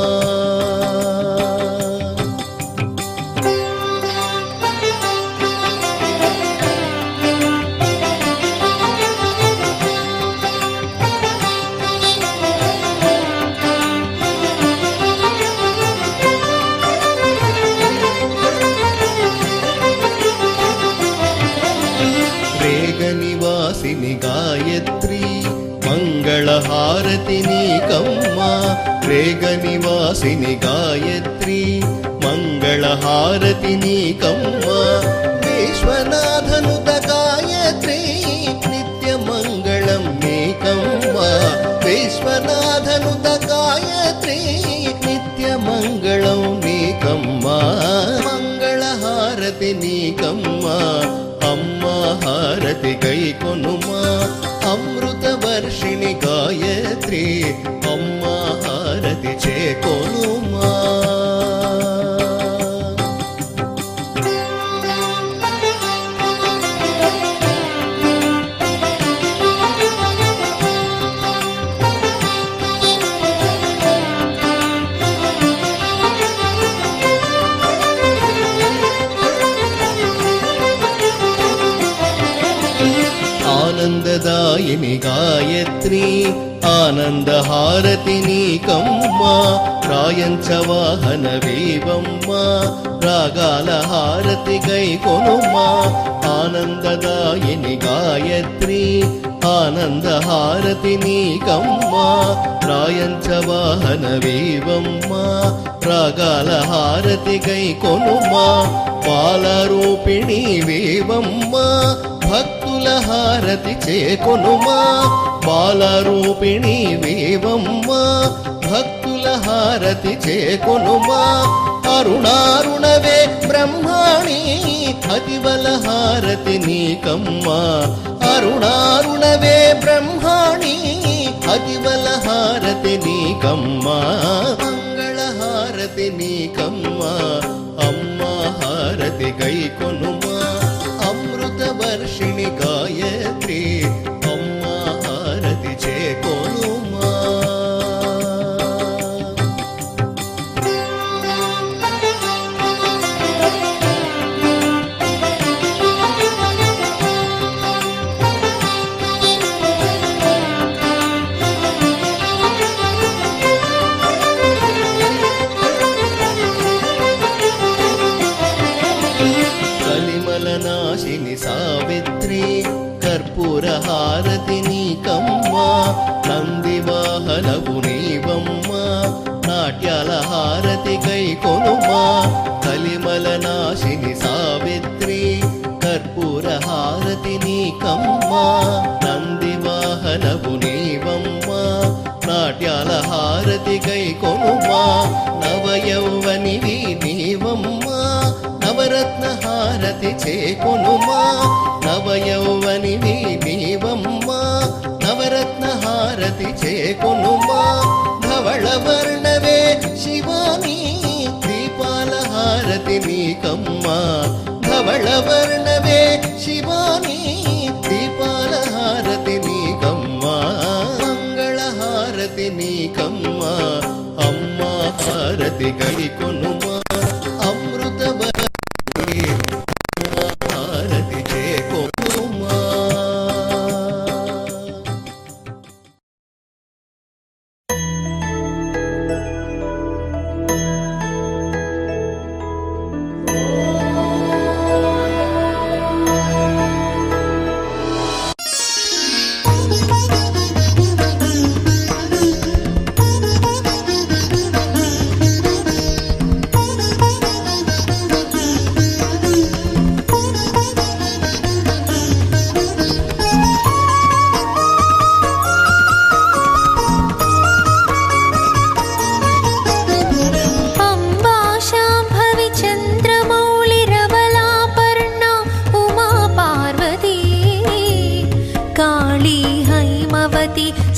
నివాసిని గాయత్రి మంగళహారతి నీకమ్మా రేగ నివాసిని గాయత్రి మంగళహారతి నీకమ్మా విశ్వనాథ గైకొనుమా అమృత వర్షిణి గాయత్రి అమ్మ హారతి చేకొనుమా. ఆనందదాయిని గాయత్రి ఆనందహారతి నీకమ్మా రాయంచవాహన వీవమ్మా రాగాల హారతి గైకొనుమా. ఆనందదాయిని గాయత్రి ఆనందహారతి నీకమ్మా రాయంచవాహన వీవమ్మా రాగాల హారతి గైకొనుమా. పాలరూపిణి వేవమ్మా భక్తుల హారతి చేకొనుమా. బాలరూపిణి వేవమ్మా భక్తుల హారతి చేకొనుమా. అరుణారుణవే బ్రహ్మాణి అతిబల హారతి నీకమ్మా. అరుణారుణవే బ్రహ్మాణి అతిబల హారతి నీకమ్మా. మంగళ హారతి నీకమ్మా అమ్మ హారతి గైకొనుమా. అమృత వర్షిణి గాయత్రి అమ్మ హారతి చేకొనుమా. నాశిని సావిత్రి కర్పూర హారతి నీకమ్మా. నందివాహనవు నీవమ్మా నాట్యాల హారతి గైకొనుమా. కలిమల నాశిని సావిత్రి కర్పూర హారతి నీకమ్మా. నందివాహనవు నీవమ్మా నాట్యాల హారతి గైకొనుమా. నవయౌవనివి నీవమ్మా నవరత్న హారతి చేకొనుమా. నవయౌవనివి నీవమ్మా నవరత్న హారతి చేకొనుమా. ధవళవర్ణవే శివాని దీపాల హారతి నీకమ్మా. ధవళవర్ణవే శివాని దీపాల హారతి నీకమ్మా. మంగళ హారతి నీకమ్మా అమ్మ హారతి గైకొనుమా. అమృత హారతి చేకొనుమా.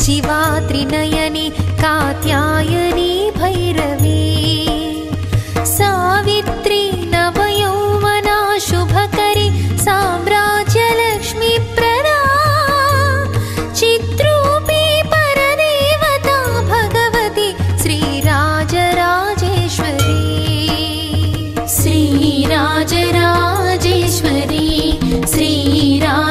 शिवा त्रिनयनी कात्यायनी भैरवी सावित्री नवयौवना शुभकरी साम्राज्यलक्ष्मी प्रदा चित्रूपी परदेवता भगवती श्रीराजराजेश्वरी श्रीराजराजेश्वरी श्रीराजराजेश्वरी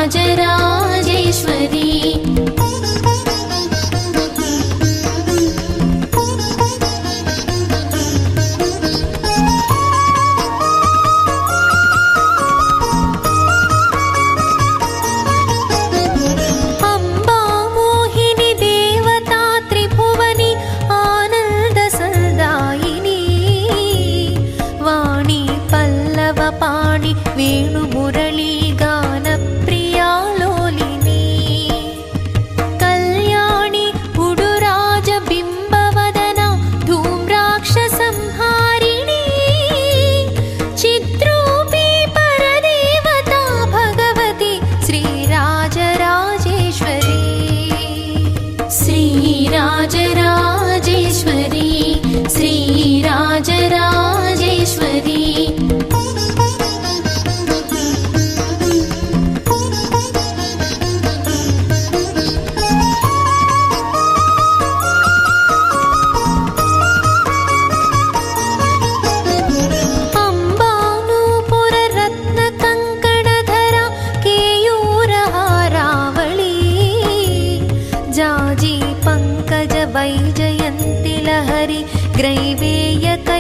मनोहरि ग्रैवेयकैराजिता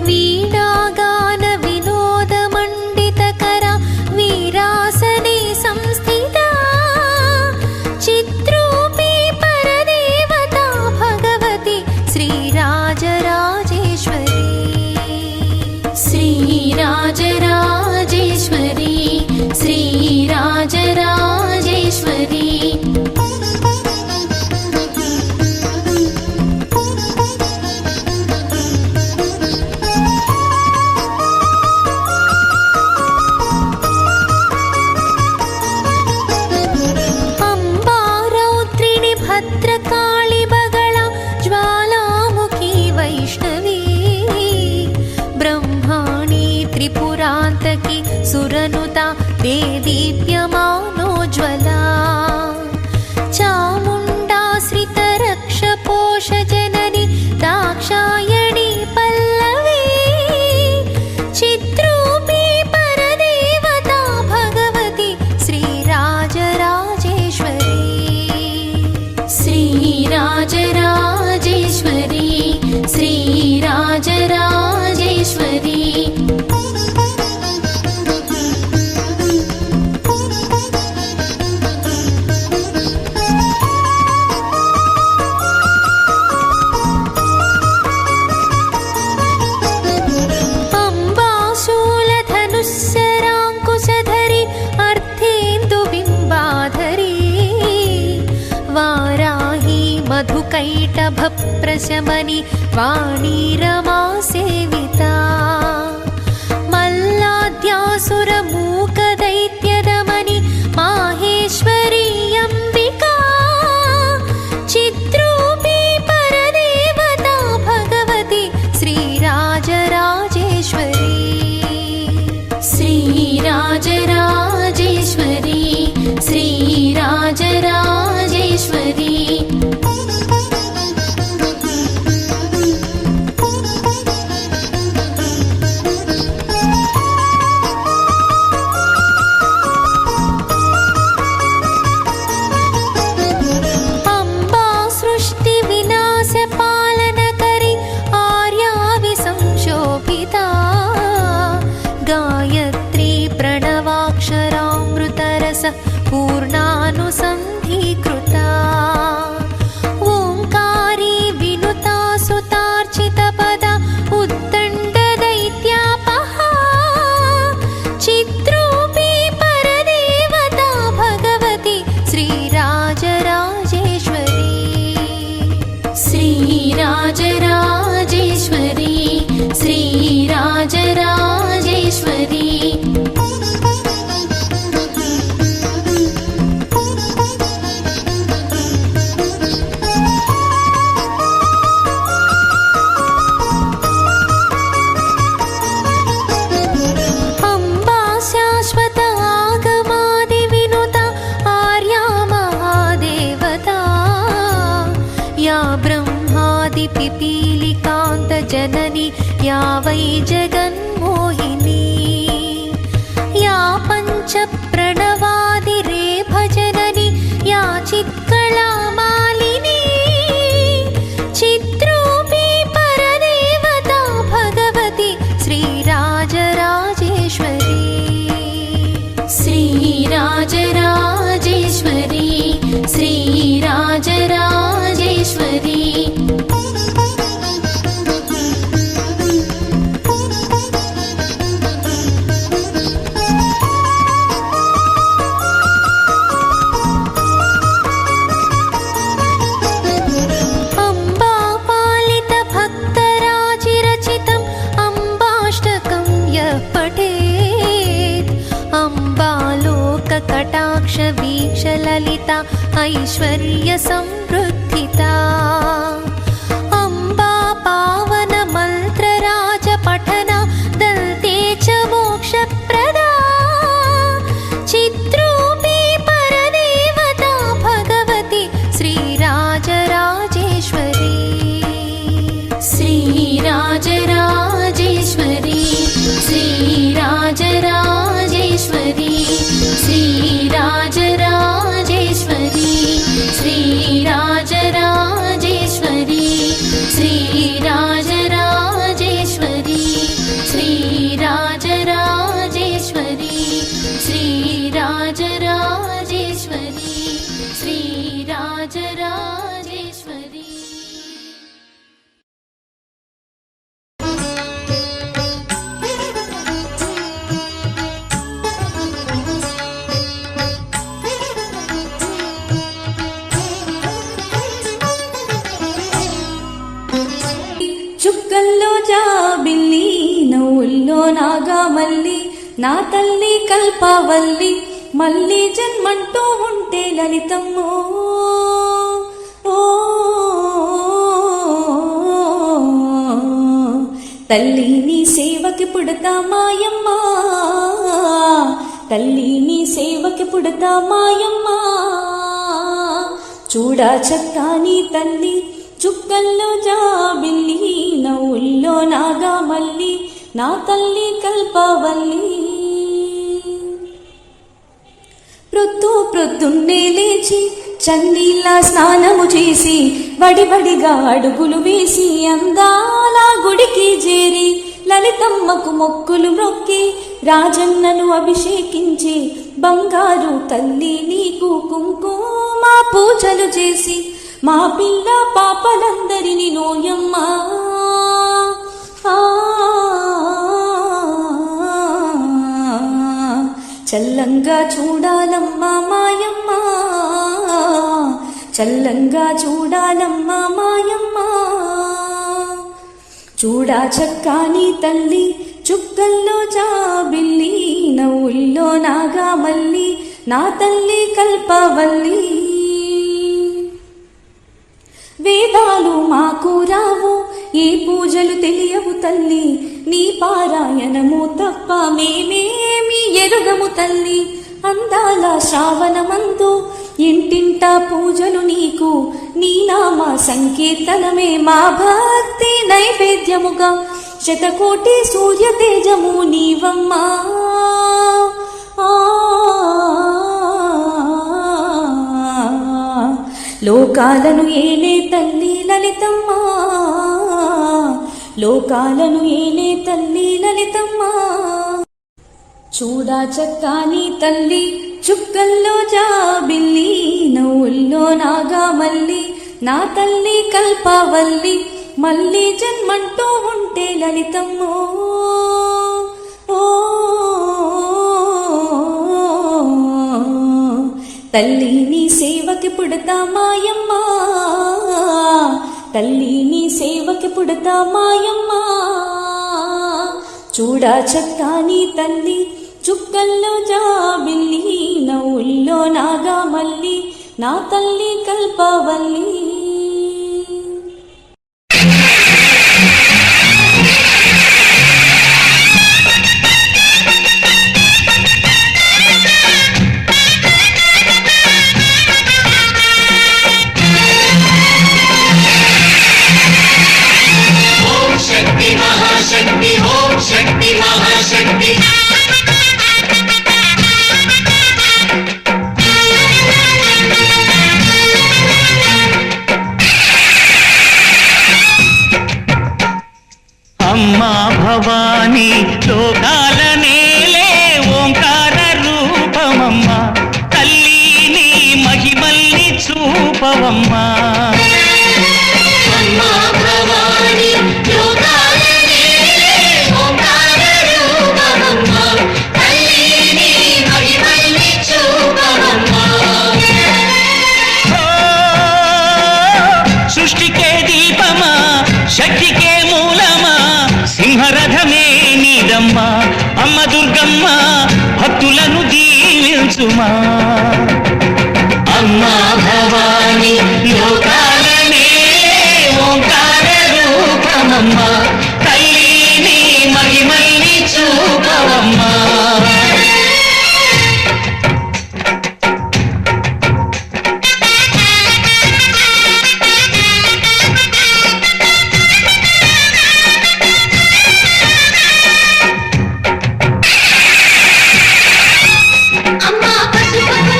वीणागान विनोदमण्डितकरा वीरासने संस्थिता चित्रूपी परदेवता भगवती श्रीराजराजेश्वरी श्रीराजराजेश्वरी श्रीराजराजेश्वरी अम्बारौत्रिणि भद्रकाळि बगला ज्वालामुखी वैष्णवी ब्रह्माणी त्रिपुरान्तकी सुरनुता देदीप्यमानोज्ज्वला चामुण्डाश्रितरक्षपोषजननी दाक्षायणी पल्लवी चित्रूपी परदेवता भगवती श्रीराजराजेश्वरी श्रीराजराजेश्वरी श्रीराजराजेश्वरी अम्बाशूलधनुस्सराङ्कुशधरी अर्धेन्दुबिम्बाधरी वाराही मधुकैटभप्रशमनि वाणी रमा सेविता मल्लाद्यासुरमूकदैत्यदमनि माहेश्वरी अम्बिका चित्रूपी परदेवता भगवती श्रीराजराजेश्वरी श्रीराजराजेश्वरी श्रीराजराजेश्वरी पालनकरी आर्याविसंशोभिता गायत्री प्रणवाक्षरामृतरस पूर्णानुसन्धीकृता ओङ्कारी विनुता सुतार्चितपदा उद्दण्डदैत्यापहा चित्रूपी परदेवता भगवती श्रीराजराजेश्वरी श्रीराजराजेश्वरी श्रीराजराजेश्वरी अम्बा शाश्वत आगमादिविनुता आर्या महादेवता या ब्रह्मादिपिपीलिकान्तजननी या वै जगन्मोहिनी या पञ्चप्रणवादिरेफजननी या चित्कलामालिनी चित्रूपी परदेवता भगवती श्रीराजराजेश्वरी श्रीराजराजेश्वरी श्रीराजराजेश्वरी कटाक्षवीक्षललिता ऐश्वर्यसंवृद्धिता अम्बा पावनमन्त्रराजपठना दन्ते च मोक्षप्रदा चित्रूपी परदेवता भगवती श्रीराजराजेश्वरी श्रीराजराजेश्वरी श्रीराजराजेश्वरी श्रीराजराजेश्वरी श्रीराजराजेश्वरी రాజరాజేశ్వరి శ్రీరాజరాజేశ్వరి శ్రీరాజరాజేశ్వరి. చుక్కల్లో జాబిల్లి నవ్వుల్లో నాగామల్లి నా తల్లి కల్పవల్లి మళ్ళీ జన్మంటూ ఉంటే లలితమ్మో ఓ తల్లి నీ సేవకి పుడతా మాయమ్మ తల్లి నీ సేవకి పుడతా మాయమ్మ చూడా చక్కాని తల్లి చుక్కల్లో జాబిల్లి నవ్వుల్లో నాగామల్లి నా తల్లి కల్పవల్లి. ప్రొద్దున్నే లేచి చన్నీళ్ళ స్నానము చేసి వడివడిగా అడుగులు వేసి అందాల గుడికి చేరి లలితమ్మకు మొక్కులు మొక్కి రాజన్నను అభిషేకించి బంగారు తల్లి నీకు కుంకుమ పూజలు చేసి మా పిల్ల పాపలందరినీ నోయమ్మా చల్లంగా చూడాలమ్మా మాయమ్మ చల్లంగా చూడాలమ్మా మాయమ్మ చూడా చక్కాని తల్లి చుక్కల్లో జాబిల్లి నవ్వుల్లో నాగామల్లి నా తల్లి కల్పవల్లి. వేదాలు మాకు రావు ఈ పూజలు తెలియవు తల్లి నీ పారాయణము తప్ప మేమేమి ఎరుగము తల్లి. అందాల శ్రావణమందు ఇంటింటా పూజలు నీకు నీ నామ సంకీర్తనమే మా భక్తి నైవేద్యముగా శతకోటి సూర్య తేజము నీవమ్మా లోకాలను ఏలే తల్లి లలితమ్మ లోకాలను ఏలే తల్లి లలితమ్మ చూడా చక్కాని తల్లి చుక్కల్లో జాబిల్లి నవ్వుల్లో నాగామల్లి నా తల్లి కల్పవల్లి మళ్ళీ జన్మంటూ ఉంటే లలితమ్మో ఓ తల్లి నీ సేవకి పుడతా మాయమ్మ తల్లి నీ సేవకి పుడతా మాయమ్మ చూడా చక్కాని తల్లి చుక్కల్లో జాబిల్లి నవ్వుల్లో నాగామల్లి నా తల్లి కల్పవల్లి. महाशक्ति ओम शक्ति महाशक्ति अम्मा भवानी लोकाल नेले ओंकार रूपमम्मा तल्ली नी महिमल्नि चूपवम्मा अम्मा भवानी लोकाल नेले ओंकार रूपमम्मा तल्ली नी महिमल्नि चूपवम्मा सृष्टि के दीपमा शक्ति के मूलमा సింహరథమే నీదమ్మ అమ్మ దుర్గమ్మ భక్తులను దీవించుమా అమ్మ భవాని లోకాలనే ఓంకార రూపమమ్మ తల్లిని మహిమల్ని చూపవమ్మా అమ్మా పసుపు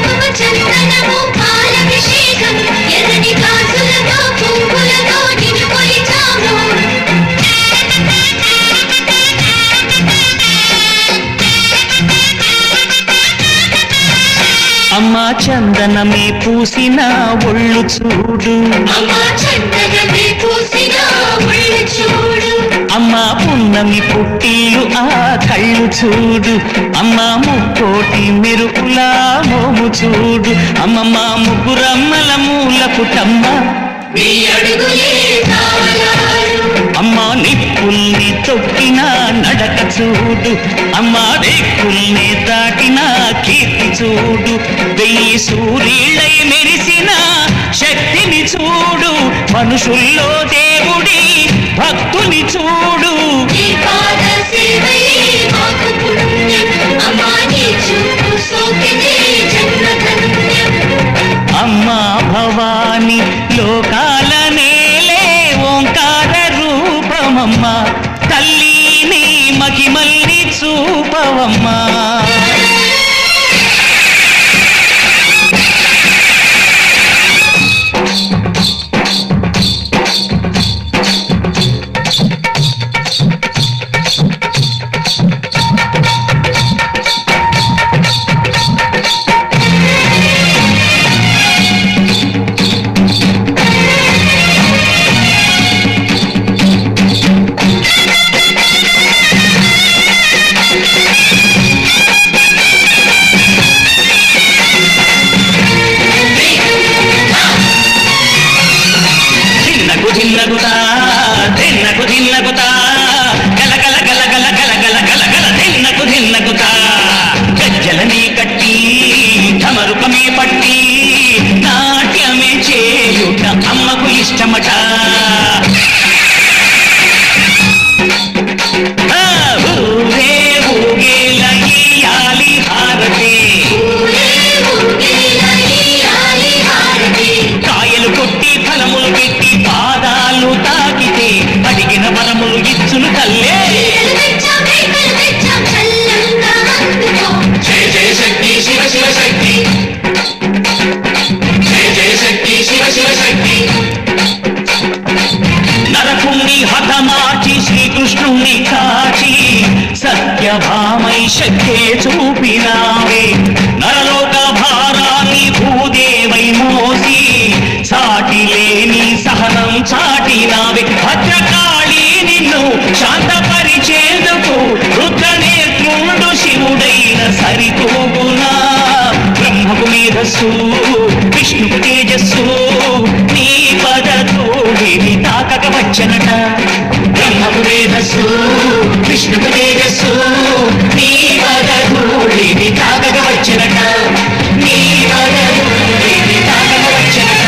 అమ్మా చందనమే పూసిన ఒళ్ళు చూడు, అమ్మా చందనమే పూసిన ఒళ్ళు చూడు, అమ్మా పున్నమి పుట్టిల్లు ఆ కళ్ళు చూడు, అమ్మా ముక్కోటి మెరుపుల మోము చూడు, అమ్మమ్మ ముగ్గురమ్మల మూల పుటమ్మ నీ అడుగులే కావలారు, అమ్మా నిప్పుల్ని తొక్కిన నడక చూడు, అమ్మా రేకుల్ని దాటిన కీర్తి చూడు, 1000 సూర్యులై మెరిసిన శక్తిని చూడు, మనుషుల్లో దేవుడి భక్తుని చూడు. నీ పాద సేవయే మాకు పుణ్యం, అమ్మా నీ చూపు సోకినే జన్మ ధన్యం. అమ్మా భవాని లోకాల నేలే ఓంకార రూపమమ్మ, తల్లిని మహిమల్ని చూపవమ్మా. జిన్నగుతా దిన్నకు దిన్నగుతా గలగల గలగల గలగల గలగల దిన్నగుతా, గజ్జలనే కట్టి ఢమరుకమే పట్టి నాట్యమే చేయుట అమ్మకు ఇష్టమట. ఊరే ఊగేల ఇయ్యాలి హారతి, కాయలు కొట్టి ఫలములు పెట్టి పాదాలు తాకితే అడిగిన వరములు ఇచ్చును తల్లే. జయ జయ శక్తి శివ శివ శక్తి, జయ జయ శక్తి శివ శివ శక్తి. నరకుణ్ణి హతమార్చి శ్రీకృష్ణుణ్ణి కాచి సత్యభామై శక్తే చూపినావే, నరలోక భారాన్ని భూదేవై మోసి సాటి లేని సహనం చాటినావే. భద్రకాళి నిన్ను శాంతపరిచేందుకు రుద్రనేత్రుండు శివుడైన సరితూగునా. బ్రహ్మకు మేధస్సు విష్ణుకు తేజస్సు నీ పదధూళిని తాకక వచ్చనట. బ్రహ్మకు మేధస్సు విష్ణుకు తేజస్సు నీ పదధూళిని తాకక వచ్చనట. నీ పదధూళిని తాకక వచ్చనట.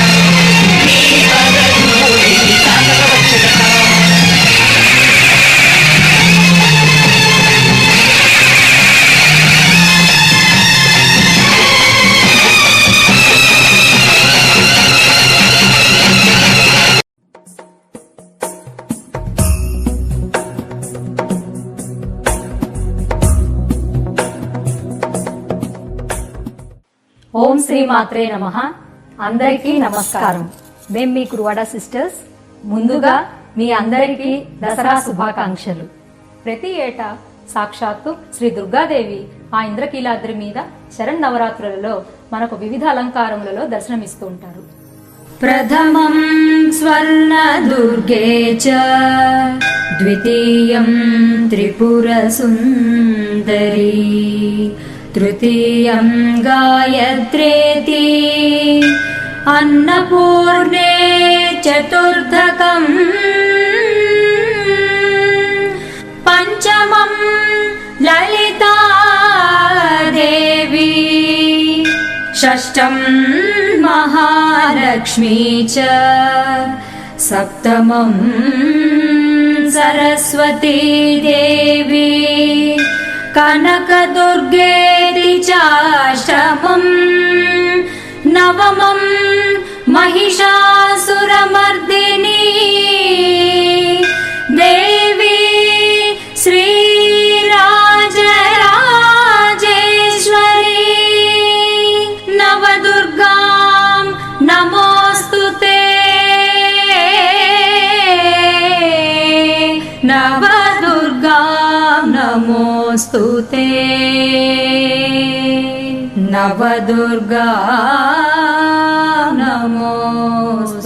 నీ పదధూళిని తాకక వచ్చనట. ఓం శ్రీ మాత్రే నమః. అందరికీ నమస్కారం. మేము మీ కురువాడ సిస్టర్స్. ముందుగా మీ అందరికీ దసరా శుభాకాంక్షలు. ప్రతి ఏటా సాక్షాత్తు శ్రీ దుర్గాదేవి ఆ ఇంద్రకీలాద్రి మీద శరన్నవరాత్రులలో మనకు వివిధ అలంకారములలో దర్శనమిస్తూ ఉంటారు. ప్రథమం స్వర్ణ దుర్గే చ ద్వితీయం త్రిపుర సుందరీ తృతీయం గాయత్రేతి అన్నపూర్ణే చతుర్థకం పంచమం లలితా దేవి షష్టం మహాలక్ష్మీ చ సప్తమం సరస్వతీ దేవి కనకదుర్గేతి చాష్టమం నవమం महिषासुरमर्दिनी देवी श्रीराजराजेश्वरी नवदुर्गां नमोस्तुते नवदुर्गां नमोस्तुते नवदुर्गा नमोऽस्तुते।